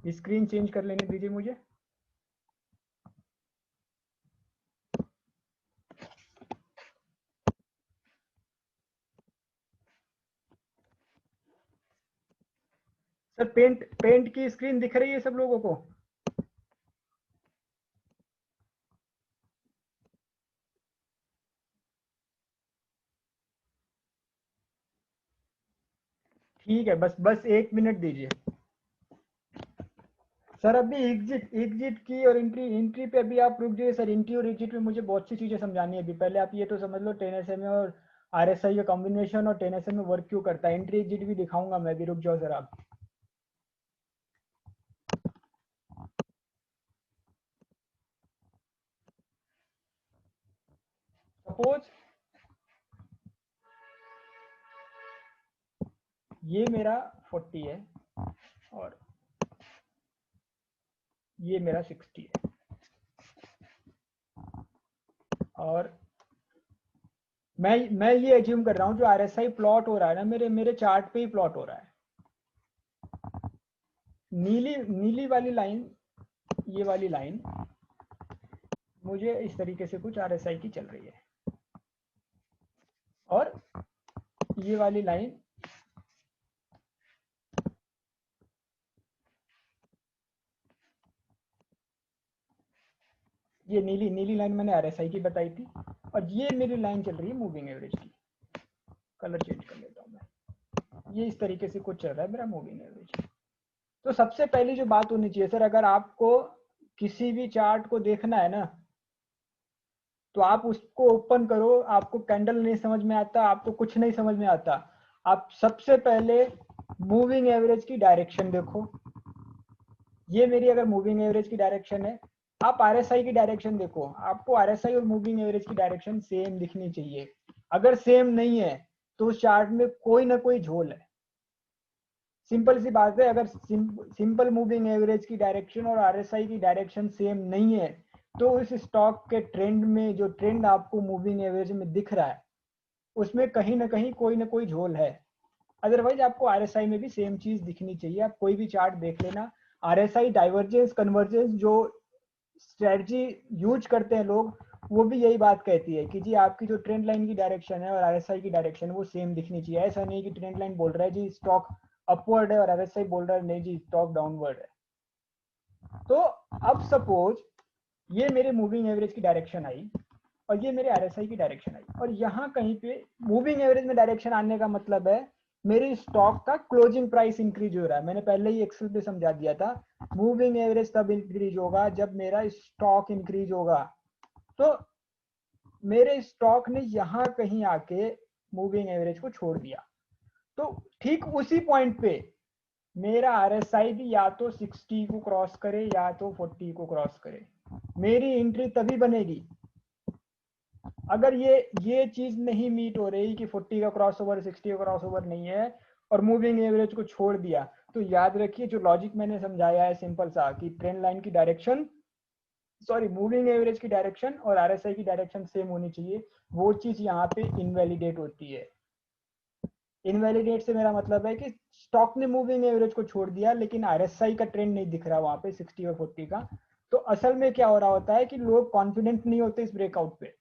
स्क्रीन चेंज कर लेने दीजिए मुझे। सर पेंट की स्क्रीन दिख रही है सब लोगों को? ठीक है, बस 1 मिनट दीजिए सर। अभी एग्जिट की और एंट्री पे अभी आप रुक जाइए सर। एंट्री और एग्जिट में मुझे बहुत सी चीजें समझानी है अभी। पहले आप ये तो समझ लो 10 SMA और RSI का कॉम्बिनेशन और 10 SMA वर्क क्यों करता है। एंट्री एग्जिट भी दिखाऊंगा मैं भी, रुक जाओ सर आप। सपोज ये मेरा 40 है और ये मेरा 60 है, और मैं ये एज्यूम कर रहा हूँ जो RSI प्लॉट हो रहा है ना मेरे चार्ट पे ही प्लॉट हो रहा है। नीली वाली लाइन, ये वाली लाइन मुझे इस तरीके से कुछ RSI की चल रही है, और ये वाली लाइन ये नीली लाइन मैंने RSI की बताई थी, और ये मेरी लाइन चल रही है मूविंग एवरेज की। कलर चेंज कर लेता हूँ मैं। ये इस तरीके से कुछ चल रहा है मेरा मूविंग एवरेज। तो सबसे पहली जो बात होनी चाहिए सर, अगर आपको किसी भी चार्ट को देखना है ना तो आप उसको ओपन करो। आपको कैंडल नहीं समझ में आता, आपको कुछ नहीं समझ में आता, आप सबसे पहले मूविंग एवरेज की डायरेक्शन देखो। ये मेरी अगर मूविंग एवरेज की डायरेक्शन है, आप RSI की डायरेक्शन देखो। आपको RSI और मूविंग एवरेज की डायरेक्शन सेम दिखनी चाहिए। अगर सेम नहीं है तो उस चार्ट में कोई ना कोई झोल है। सिंपल सी बात है, अगर सिंपल मूविंग एवरेज की डायरेक्शन और RSI की डायरेक्शन सेम नहीं है तो उस स्टॉक के ट्रेंड में जो ट्रेंड आपको मूविंग एवरेज में दिख रहा है उसमें कहीं ना कहीं कोई ना कोई झोल है। अदरवाइज आपको RSI में भी सेम चीज दिखनी चाहिए। आप कोई भी चार्ट देख लेना, RSI डाइवर्जेंस कन्वर्जेंस जो स्ट्रेटजी यूज करते हैं लोग, वो भी यही बात कहती है कि जी आपकी जो ट्रेंड लाइन की डायरेक्शन है और RSI की डायरेक्शन वो सेम दिखनी चाहिए। ऐसा नहीं कि ट्रेंड लाइन बोल रहा है जी स्टॉक अपवर्ड है और RSI बोल रहा है नहीं जी स्टॉक डाउनवर्ड है। तो अब सपोज ये मेरे मूविंग एवरेज की डायरेक्शन आई और ये मेरे आरएसआई की डायरेक्शन आई, और यहाँ कहीं पे मूविंग एवरेज में डायरेक्शन आने का मतलब है मेरे स्टॉक का क्लोजिंग प्राइस इंक्रीज हो रहा है। मैंने पहले ही एक्सेल पे समझा दिया था, मूविंग एवरेज तब इंक्रीज होगा जब मेरा स्टॉक इंक्रीज होगा। तो मेरे स्टॉक ने यहाँ कहीं आके मूविंग एवरेज को छोड़ दिया, तो ठीक उसी पॉइंट पे मेरा आरएसआई भी या तो 60 को क्रॉस करे या तो 40 को क्रॉस करे, मेरी एंट्री तभी बनेगी। अगर ये चीज नहीं मीट हो रही कि 40 का क्रॉस ओवर 60 का क्रॉस ओवर नहीं है और मूविंग एवरेज को छोड़ दिया, तो याद रखिए जो लॉजिक मैंने समझाया है सिंपल सा कि ट्रेंड लाइन की डायरेक्शन, सॉरी मूविंग एवरेज की डायरेक्शन और आरएसआई की डायरेक्शन सेम होनी चाहिए, वो चीज यहाँ पे इनवैलिडेट होती है। इनवैलिडेट से मेरा मतलब है कि स्टॉक ने मूविंग एवरेज को छोड़ दिया लेकिन आरएसआई का ट्रेंड नहीं दिख रहा वहां पे 60 और 40 का। तो असल में क्या हो रहा होता है कि लोग कॉन्फिडेंट नहीं होते इस ब्रेकआउट पे।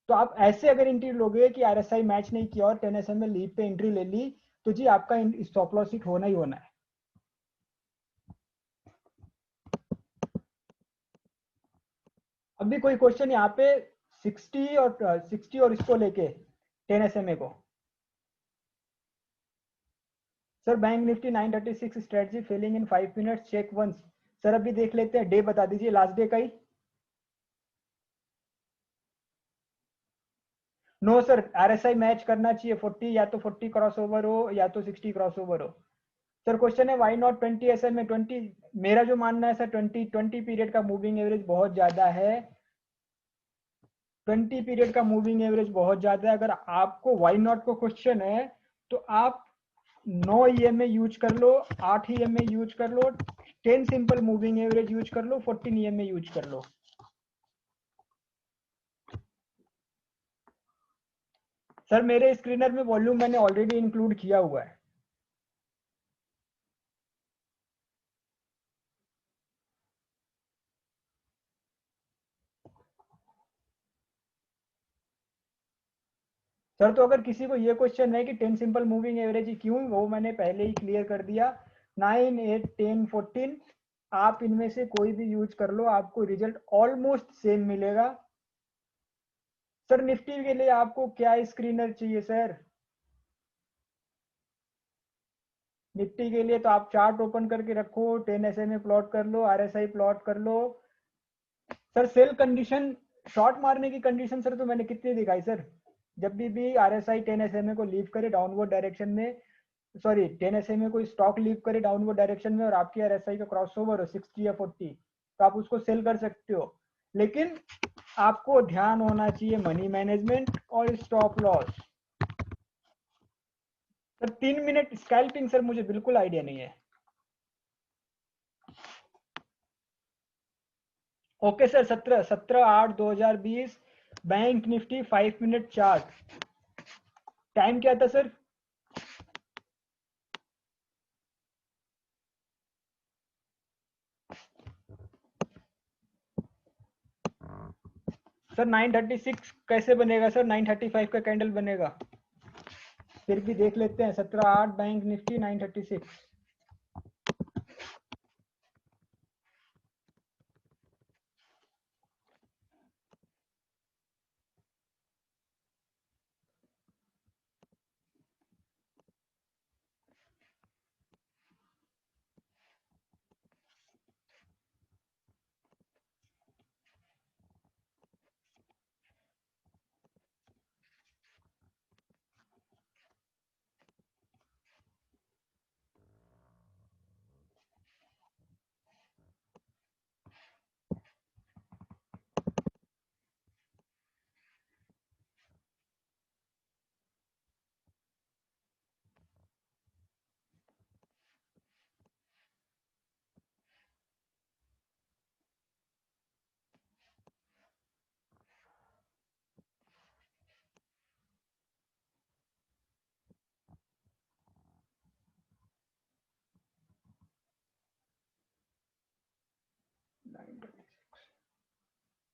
तो आप ऐसे अगर एंट्री लोगे कि आरएसआई मैच नहीं किया और 10 SMA लीड पे एंट्री ले ली, तो जी आपका स्टॉप लॉस हिट होना ही होना है। अभी कोई क्वेश्चन यहाँ पे 60 और इसको लेके 10 SMA को, sir bank Nifty 936 strategy failing in 5 minutes check once. Sir अभी देख लेते हैं, डे बता दीजिए लास्ट डे का ही। नो सर, आरएसआई मैच करना चाहिए 40, या तो 40 क्रॉस ओवर हो या तो 60 क्रॉस ओवर हो। सर क्वेश्चन है व्हाई नॉट 20 एसएल में 20, मेरा जो मानना है सर 20 पीरियड का मूविंग एवरेज बहुत ज्यादा है, 20 पीरियड का मूविंग एवरेज बहुत ज्यादा है। अगर आपको व्हाई नॉट को क्वेश्चन है तो आप 9 EMA यूज कर लो, 8 EMA यूज कर लो, 10 सिंपल मूविंग एवरेज यूज कर लो, 14 EMA यूज कर लो। सर मेरे स्क्रीनर में वॉल्यूम मैंने ऑलरेडी इंक्लूड किया हुआ है। सर तो अगर किसी को ये क्वेश्चन है कि 10 सिंपल मूविंग एवरेज क्यों, वो मैंने पहले ही क्लियर कर दिया। 9, 8, 10, 14 आप इनमें से कोई भी यूज कर लो, आपको रिजल्ट ऑलमोस्ट सेम मिलेगा। सर निफ्टी के लिए आपको क्या स्क्रीनर चाहिए सर? निफ्टी के लिए तो आप चार्ट ओपन करके रखो, 10 SMA प्लॉट कर लो, RSI प्लॉट कर लो। सर सेल कंडीशन, शॉर्ट मारने की कंडीशन सर तो मैंने कितनी दिखाई सर? जब भी RSI 10 SMA को लीव करे डाउनवर्ड डायरेक्शन में, सॉरी 10 SMA को स्टॉक लीव करे डाउनवर्ड डायरेक्शन में और आपकी RSI का क्रॉस ओवर हो 60 या 40, तो आप उसको सेल कर सकते हो। लेकिन आपको ध्यान होना चाहिए मनी मैनेजमेंट और stop loss. Sir 3 minute scalping sir मुझे बिल्कुल आइडिया नहीं है। Okay sir, 17/8/2020 bank Nifty 5 minute chart, time क्या था सर? सर 936 कैसे बनेगा सर? 935 का कैंडल बनेगा। फिर भी देख लेते हैं, 17/8 बैंक निफ्टी 936।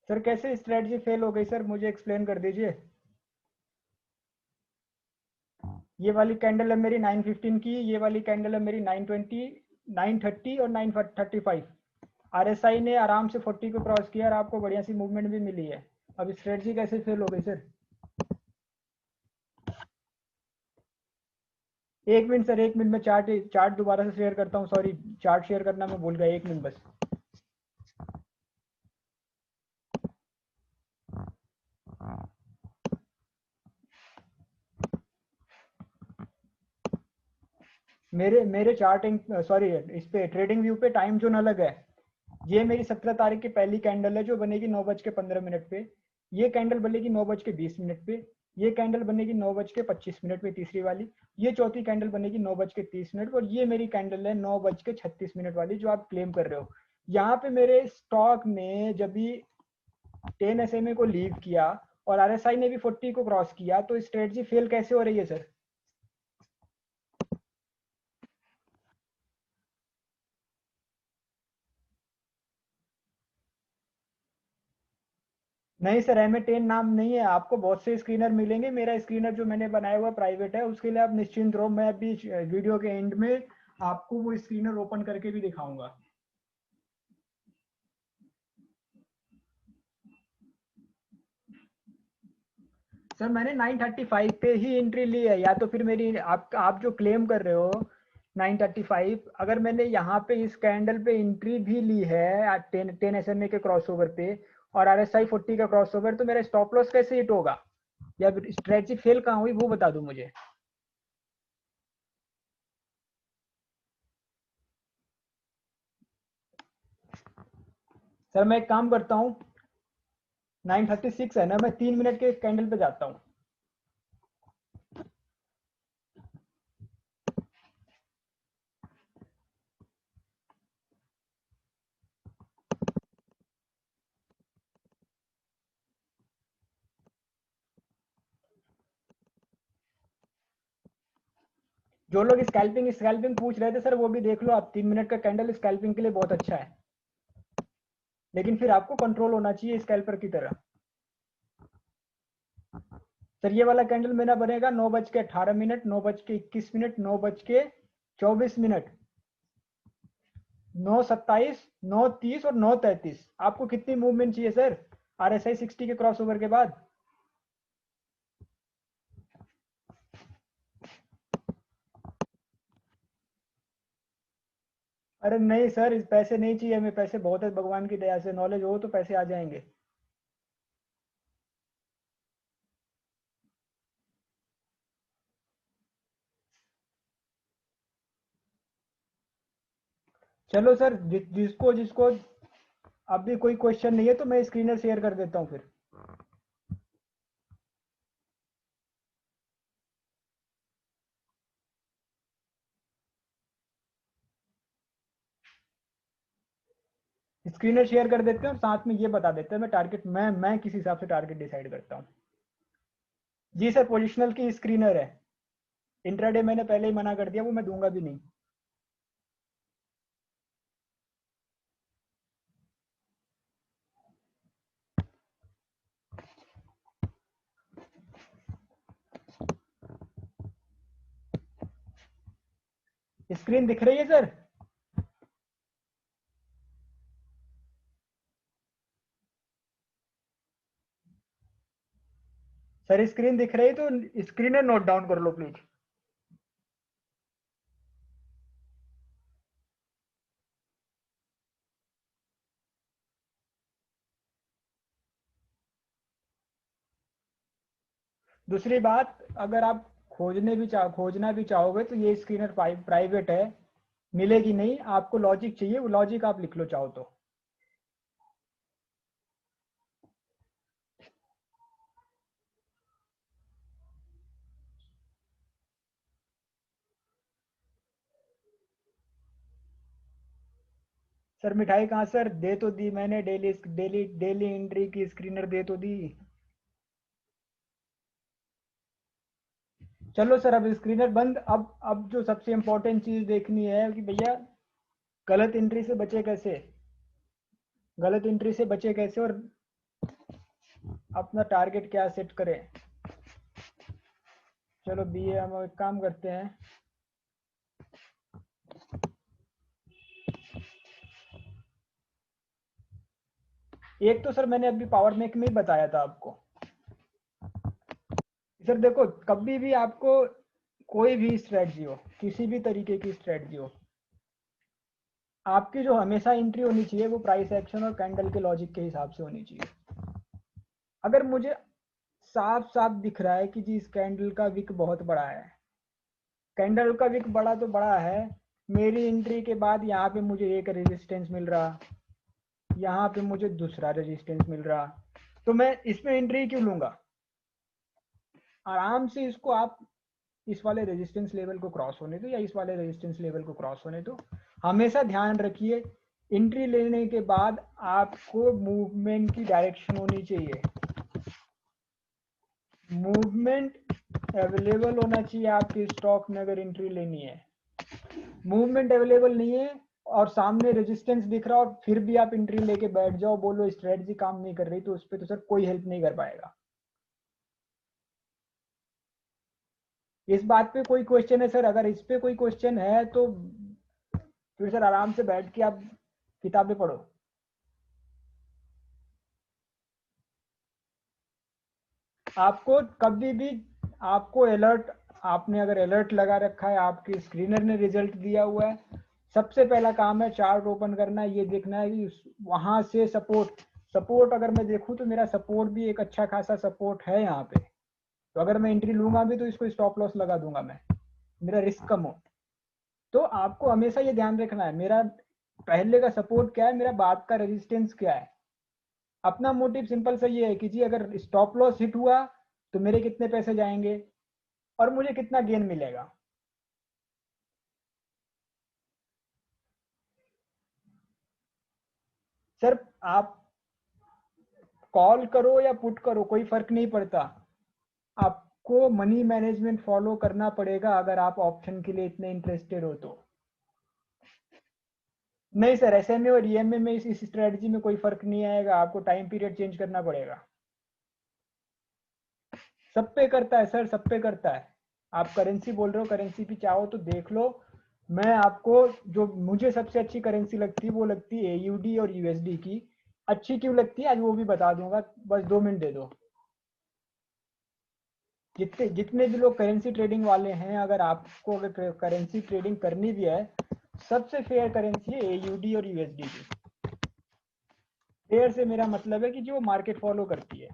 सर कैसे स्ट्रेटजी फेल हो गई सर, मुझे एक्सप्लेन कर दीजिए। ये वाली कैंडल है मेरी 915 की, ये वाली कैंडल है मेरी 920, 930 और 935। RSI ने आराम से 40 को क्रॉस किया और आपको बढ़िया सी मूवमेंट भी मिली है। अब स्ट्रेटजी कैसे फेल हो गई सर? 1 मिनट सर, 1 मिनट में चार्ट दोबारा से शेयर करता हूँ। सॉरी, चार्ट शेयर करना मैं भूल गया, 1 मिनट बस। मेरे चार्टिंग सॉरी इस पे ट्रेडिंग व्यू पे टाइम जोन अलग है। ये मेरी 17 तारीख की पहली कैंडल है जो बनेगी 9:15 पे। ये कैंडल बनेगी 9:20 पे। ये कैंडल बनेगी 9:25 पे तीसरी वाली। ये चौथी कैंडल बनेगी 9:30 पर। और ये मेरी कैंडल है 9:36 वाली जो आप क्लेम कर रहे हो। यहाँ पे मेरे स्टॉक ने जब भी 10 SMA को लीव किया और RSI ने भी 40 को क्रॉस किया, तो स्ट्रेटजी फेल कैसे हो रही है सर? नहीं सर, M10 नाम नहीं है। आपको बहुत से स्क्रीनर मिलेंगे। मेरा स्क्रीनर जो मैंने बनाया हुआ प्राइवेट है, उसके लिए आप निश्चिंत रहो। मैं अभी वीडियो के एंड में आपको वो स्क्रीनर ओपन करके भी दिखाऊंगा। सर मैंने 935 पे ही एंट्री ली है। या तो फिर मेरी आप जो क्लेम कर रहे हो 935, अगर मैंने यहाँ पे इस कैंडल पे एंट्री भी ली है 10 SMA के क्रॉसओवर पे और RSI 40 का क्रॉसओवर, तो मेरा स्टॉप लॉस कैसे हिट होगा या स्ट्रेटजी फेल कहाँ हुई वो बता दो मुझे। सर मैं एक काम करता हूँ, 936 है ना, मैं 3 मिनट के कैंडल पे जाता हूँ। जो लोग स्कैल्पिंग स्कैल्पिंग पूछ रहे थे सर, वो भी देख लो आप। 3 मिनट का कैंडल स्कैल्पिंग के लिए बहुत अच्छा है, लेकिन फिर आपको कंट्रोल होना चाहिए स्कैल्पर की तरह। सर ये वाला कैंडल मेरा बनेगा 9:18, 9:21, 9:24, 9:27, 9:30 और 9:33। आपको कितनी मूवमेंट चाहिए सर RSI 60 के क्रॉस ओवर के बाद? अरे नहीं सर, इस पैसे नहीं चाहिए हमें। पैसे बहुत है भगवान की दया से, नॉलेज हो तो पैसे आ जाएंगे। चलो सर, जिसको जिसको अभी कोई क्वेश्चन नहीं है तो मैं स्क्रीनर शेयर कर देता हूँ फिर। स्क्रीनर शेयर कर देते हैं और साथ में ये बता देते हैं मैं टारगेट मैं किस हिसाब से टारगेट डिसाइड करता हूँ। जी सर, पोजिशनल की स्क्रीनर है। इंट्राडे मैंने पहले ही मना कर दिया, वो मैं दूंगा भी नहीं। स्क्रीन दिख रही है सर? सर स्क्रीन दिख रही है तो स्क्रीनर नोट डाउन कर लो प्लीज। दूसरी बात, अगर आप खोजना भी चाहोगे तो ये स्क्रीनर प्राइवेट है, मिलेगी नहीं। आपको लॉजिक चाहिए, वो लॉजिक आप लिख लो चाहो तो। सर मिठाई कहाँ सर? दे तो दी मैंने, डेली डेली डेली एंट्री की स्क्रीनर दे तो दी। चलो सर, अब स्क्रीनर बंद। अब जो सबसे इम्पोर्टेंट चीज देखनी है कि भैया गलत एंट्री से बचे कैसे, गलत एंट्री से बचे कैसे और अपना टारगेट क्या सेट करें। चलो बी ए, हम एक काम करते हैं, एक तो सर मैंने अभी पावर मैक में ही बताया था आपको। सर देखो, कभी भी आपको कोई भी स्ट्रेटजी हो, किसी भी तरीके की स्ट्रेटजी हो, आपकी जो हमेशा एंट्री होनी चाहिए वो प्राइस एक्शन और कैंडल के लॉजिक के हिसाब से होनी चाहिए। अगर मुझे साफ साफ दिख रहा है कि जी इस कैंडल का विक बहुत बड़ा है, कैंडल का विक बड़ा तो बड़ा है, मेरी एंट्री के बाद यहाँ पे मुझे एक रेजिस्टेंस मिल रहा, यहाँ पे मुझे दूसरा रेजिस्टेंस मिल रहा, तो मैं इसमें एंट्री क्यों लूंगा? आराम से इसको आप इस वाले रेजिस्टेंस लेवल को क्रॉस होने दो या इस वाले रेजिस्टेंस लेवल को क्रॉस होने दो। हमेशा ध्यान रखिए, एंट्री लेने के बाद आपको मूवमेंट की डायरेक्शन होनी चाहिए, मूवमेंट अवेलेबल होना चाहिए आपके स्टॉक में अगर एंट्री लेनी है। मूवमेंट अवेलेबल नहीं है और सामने रेजिस्टेंस दिख रहा और फिर भी आप एंट्री लेके बैठ जाओ, बोलो स्ट्रेटजी काम नहीं कर रही, तो उस पर तो सर कोई हेल्प नहीं कर पाएगा। इस बात पे कोई क्वेश्चन है सर? अगर इस पे कोई क्वेश्चन है तो फिर सर आराम से बैठ के आप किताबें पढ़ो। आपको कभी भी आपको अलर्ट, आपने अगर अलर्ट लगा रखा है, आपके स्क्रीनर ने रिजल्ट दिया हुआ है, सबसे पहला काम है चार्ट ओपन करना है, ये देखना है कि वहां से सपोर्ट अगर मैं देखूं तो मेरा सपोर्ट भी एक अच्छा खासा सपोर्ट है यहाँ पे, तो अगर मैं एंट्री लूंगा भी तो इसको स्टॉप लॉस लगा दूंगा मैं, मेरा रिस्क कम हो। तो आपको हमेशा ये ध्यान रखना है मेरा पहले का सपोर्ट क्या है, मेरा बाद का रेजिस्टेंस क्या है। अपना मोटिव सिंपल सा ये है कि जी अगर स्टॉप लॉस हिट हुआ तो मेरे कितने पैसे जाएंगे और मुझे कितना गेन मिलेगा। सर आप कॉल करो या पुट करो कोई फर्क नहीं पड़ता, आपको मनी मैनेजमेंट फॉलो करना पड़ेगा अगर आप ऑप्शन के लिए इतने इंटरेस्टेड हो तो। नहीं सर, एसएमए और ईएमए में इस स्ट्रेटजी में कोई फर्क नहीं आएगा, आपको टाइम पीरियड चेंज करना पड़ेगा। सब पे करता है सर, सब पे करता है। आप करेंसी बोल रहे हो, करेंसी भी चाहो तो देख लो। मैं आपको जो मुझे सबसे अच्छी करेंसी लगती है वो लगती है एयूडी और यूएसडी की। अच्छी क्यों लगती है आज वो भी बता दूंगा, बस 2 मिनट दे दो। जितने जितने भी लोग करेंसी ट्रेडिंग वाले हैं, अगर आपको अगर करेंसी ट्रेडिंग करनी भी है, सबसे फेयर करेंसी है एयूडी और यूएसडी की। फेयर से मेरा मतलब है कि जो मार्केट फॉलो करती है।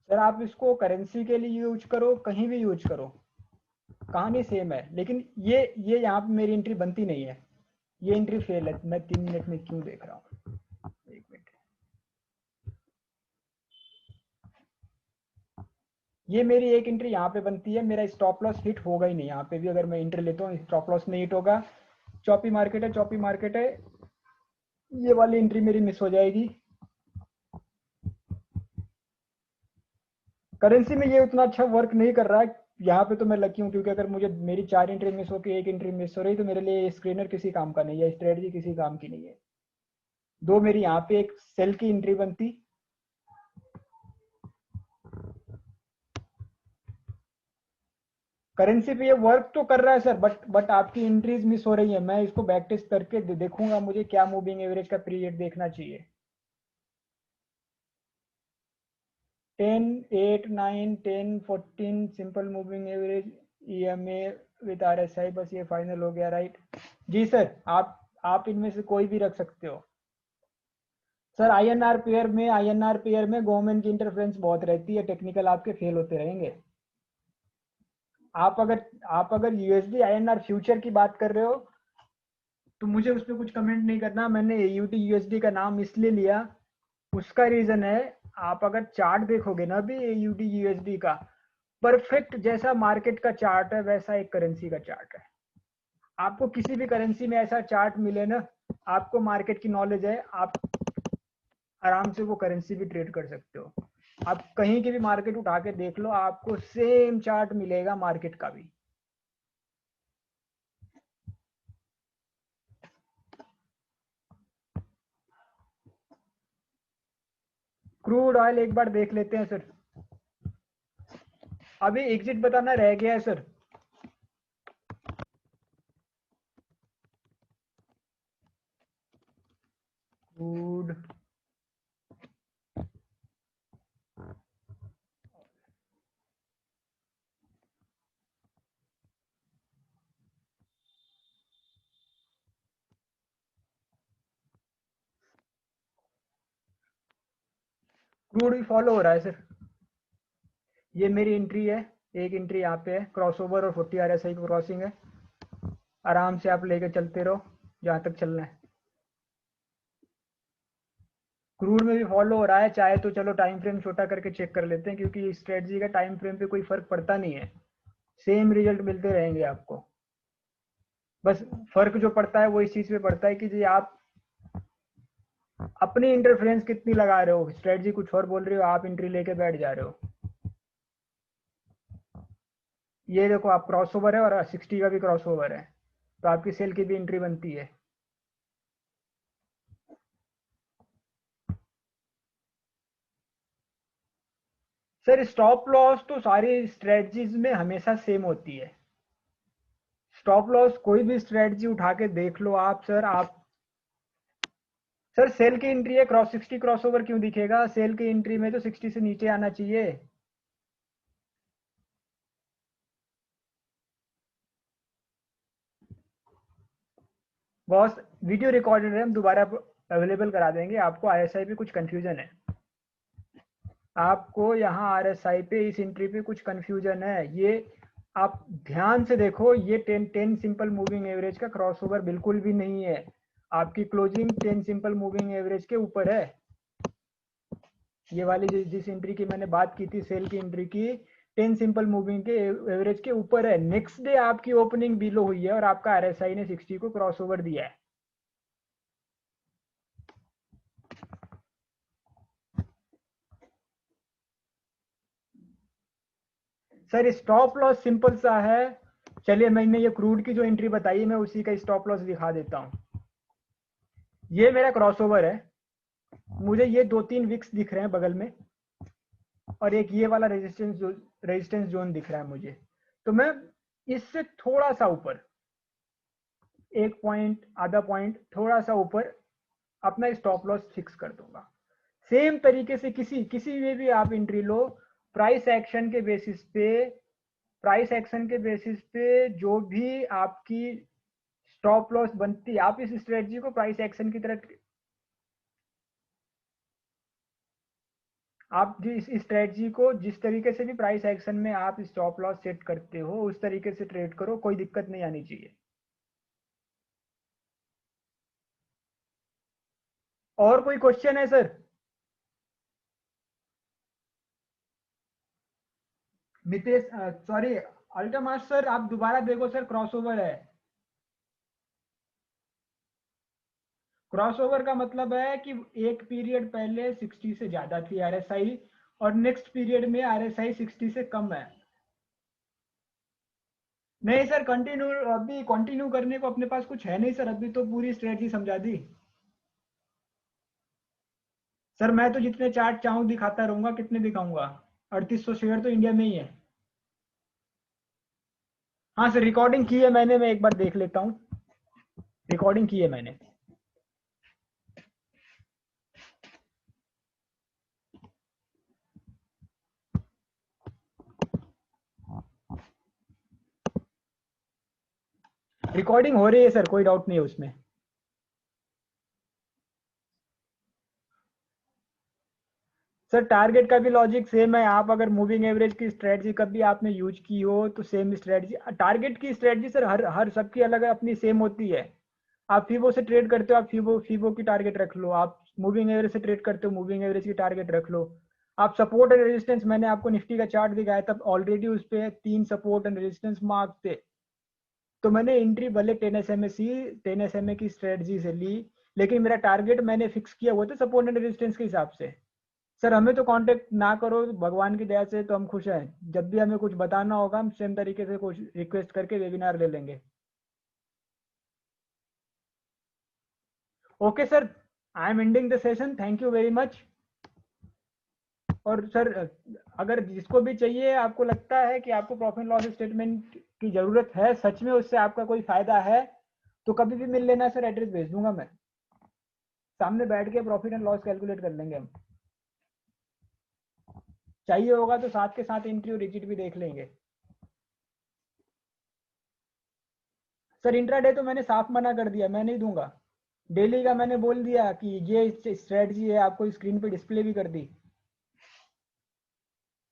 सर आप इसको करेंसी के लिए यूज करो, कहीं भी यूज करो, कहानी सेम है। लेकिन ये यहाँ पे मेरी एंट्री बनती नहीं है, ये एंट्री फेल है। मैं 3 मिनट में क्यों देख रहा हूँ, 1 मिनट। ये मेरी एक एंट्री यहाँ पे बनती है, मेरा स्टॉप लॉस हिट होगा ही नहीं यहाँ पे भी। अगर मैं एंट्री लेता हूँ स्टॉप लॉस नहीं हिट होगा, चॉपी मार्केट है, चॉपी मार्केट है, ये वाली एंट्री मेरी मिस हो जाएगी। करेंसी में ये उतना अच्छा वर्क नहीं कर रहा है यहाँ पे, तो मैं लकी हूँ क्योंकि अगर मुझे मेरी 4 एंट्री मिस हो के एक एंट्री मिस हो रही तो मेरे लिए स्क्रीनर किसी काम का नहीं है, स्ट्रेटजी किसी काम की नहीं है। दो मेरी यहाँ पे एक सेल की एंट्री बनती, करेंसी पे ये वर्क तो कर रहा है सर, बट आपकी एंट्रीज मिस हो रही है। मैं इसको बैक टेस्ट करके देखूंगा मुझे क्या मूविंग एवरेज का पीरियड देखना चाहिए। 10, 8, 9, 10, 14 simple moving average, EMA with RSI, बस ये फाइनल हो गया राइट। जी सर, आप इनमें से कोई भी रख सकते हो। सर आईएनआर पेयर में गवर्नमेंट की इंटरफेरेंस बहुत रहती है, टेक्निकल आपके फेल होते रहेंगे। आप अगर यूएसडी आईएनआर फ्यूचर की बात कर रहे हो तो मुझे उस पर कुछ कमेंट नहीं करना। मैंने एयूडी यूएसडी का नाम इसलिए लिया, उसका रीजन है, आप अगर चार्ट देखोगे ना भी एयूडी यूएसडी का, परफेक्ट जैसा मार्केट का चार्ट है वैसा एक करेंसी का चार्ट है। आपको किसी भी करेंसी में ऐसा चार्ट मिले ना, आपको मार्केट की नॉलेज है, आप आराम से वो करेंसी भी ट्रेड कर सकते हो। आप कहीं की भी मार्केट उठा के देख लो, आपको सेम चार्ट मिलेगा मार्केट का भी। क्रूड ऑयल एक बार देख लेते हैं सर। अभी एग्जिट बताना रह गया है सर। क्रूड क्रूड भी फॉलो हो रहा है सर। ये मेरी एंट्री है, एक एंट्री यहाँ पे है, क्रॉसओवर और 40 RSI की क्रॉसिंग है। आराम से आप लेकर चलते रहो जहां तक चलना है। क्रूड में भी फॉलो हो रहा है, चाहे तो चलो टाइम फ्रेम छोटा करके चेक कर लेते हैं, क्योंकि स्ट्रेटजी का टाइम फ्रेम पे कोई फर्क पड़ता नहीं है, सेम रिजल्ट मिलते रहेंगे आपको। बस फर्क जो पड़ता है वो इस चीज पे पड़ता है कि जी आप अपनी इंटरफेरेंस कितनी लगा रहे हो। स्ट्रेटजी कुछ और बोल रही हो, आप एंट्री लेके बैठ जा रहे हो। ये देखो आप क्रॉसओवर है और 60 का भी क्रॉसओवर है, तो आपकी सेल की भी एंट्री बनती है। सर स्टॉप लॉस तो सारी स्ट्रेटजीज में हमेशा सेम होती है। स्टॉप लॉस कोई भी स्ट्रेटजी उठा के देख लो आप सर। आप सर सेल की एंट्री है, क्रॉस 60 क्रॉसओवर क्यों दिखेगा? सेल की एंट्री में तो 60 से नीचे आना चाहिए। बॉस वीडियो रिकॉर्डेड है, हम दोबारा अवेलेबल करा देंगे आपको। RSI पे कुछ कंफ्यूजन है, आपको यहाँ RSI पे इस एंट्री पे कुछ कंफ्यूजन है। ये आप ध्यान से देखो, ये 10 सिंपल मूविंग एवरेज का क्रॉसओवर बिल्कुल भी नहीं है। आपकी क्लोजिंग 10 सिंपल मूविंग एवरेज के ऊपर है। ये वाली जिस एंट्री की मैंने बात की थी, सेल की एंट्री की, 10 सिंपल मूविंग के एवरेज के ऊपर है। नेक्स्ट डे आपकी ओपनिंग बिलो हुई है और आपका RSI ने 60 को क्रॉसओवर दिया है। सर स्टॉप लॉस सिंपल सा है। चलिए मैंने ये क्रूड की जो एंट्री बताई, मैं उसी का स्टॉप लॉस दिखा देता हूं। ये मेरा क्रॉसओवर है, मुझे ये 2-3 विक्स दिख रहे हैं बगल में, और एक ये वाला रेजिस्टेंस जोन दिख रहा है मुझे। तो मैं इससे थोड़ा सा ऊपर, 1 पॉइंट आधा पॉइंट थोड़ा सा ऊपर अपना स्टॉप लॉस फिक्स कर दूंगा। सेम तरीके से किसी में भी आप एंट्री लो, प्राइस एक्शन के बेसिस पे, प्राइस एक्शन के बेसिस पे जो भी आपकी स्टॉप लॉस बनती है, आप इस स्ट्रेटजी को प्राइस एक्शन की तरह, आप जिस स्ट्रेटजी को जिस तरीके से भी प्राइस एक्शन में आप स्टॉप लॉस सेट करते हो उस तरीके से ट्रेड करो, कोई दिक्कत नहीं आनी चाहिए। और कोई क्वेश्चन है सर? मितेश, सॉरी अल्टमास सर, आप दोबारा देखो सर, क्रॉसओवर है। क्रॉसओवर का मतलब है कि एक पीरियड पहले 60 से ज्यादा थी RSI, और नेक्स्ट पीरियड में RSI 60 से कम है। नहीं सर, कंटिन्यू अभी कंटिन्यू करने को अपने पास कुछ है नहीं सर, अभी तो पूरी स्ट्रेटजी समझा दी। सर मैं तो जितने चार्ट चाहूँ दिखाता रहूंगा, कितने दिखाऊंगा? 3800 शेयर तो इंडिया में ही है। हाँ सर रिकॉर्डिंग की है मैंने, मैं एक बार देख लेता हूँ। रिकॉर्डिंग की है मैंने। रिकॉर्डिंग हो रही है सर, कोई डाउट नहीं है उसमें। सर टारगेट का भी लॉजिक सेम है। आप अगर मूविंग एवरेज की स्ट्रेटजी कभी आपने यूज की हो तो सेम स्ट्रेटजी, टारगेट की स्ट्रेटजी सर हर हर सबकी अलग अपनी सेम होती है। आप फीबो से ट्रेड करते हो, आप फीबो फीबो की टारगेट रख लो। आप मूविंग एवरेज से ट्रेड करते हो, मूविंग एवरेज की टारगेट रख लो। आप सपोर्ट एंड रेजिस्टेंस, मैंने आपको निफ्टी का चार्ट दिखाया तब ऑलरेडी उस पर 3 सपोर्ट एंड रेजिस्टेंस मार्क थे। तो मैंने एंट्री भले 10 SMA की स्ट्रेटजी से ली, लेकिन मेरा टारगेट मैंने फिक्स किया हुआ था सपोर्ट एंड रेजिस्टेंस के हिसाब से। सर हमें तो कांटेक्ट ना करो, भगवान की दया से तो हम खुश हैं। जब भी हमें कुछ बताना होगा हम सेम तरीके से कुछ रिक्वेस्ट करके वेबिनार ले लेंगे। Okay sir, I am ending the session, thank you very much. और सर अगर जिसको भी चाहिए, आपको लगता है कि आपको प्रॉफिट एंड लॉस स्टेटमेंट की जरूरत है, सच में उससे आपका कोई फायदा है, तो कभी भी मिल लेना सर, एड्रेस भेज दूंगा मैं, सामने बैठ के प्रॉफिट एंड लॉस कैलकुलेट कर लेंगे हम। चाहिए होगा तो साथ के साथ एंट्री और एग्जिट भी देख लेंगे। सर इंट्राडे तो मैंने साफ मना कर दिया, मैं नहीं दूंगा। डेली का मैंने बोल दिया कि ये स्ट्रेटजी है, आपको स्क्रीन पे डिस्प्ले भी कर दी।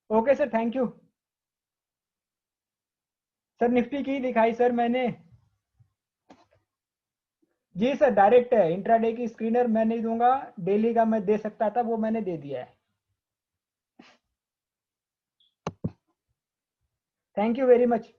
Okay sir, thank you. Sir Nifty की दिखाई सर मैंने। जी सर, डायरेक्ट है, इंट्राडे की स्क्रीनर मैं नहीं दूंगा, डेली का मैं दे सकता था, वो मैंने दे दिया है। Thank you very much.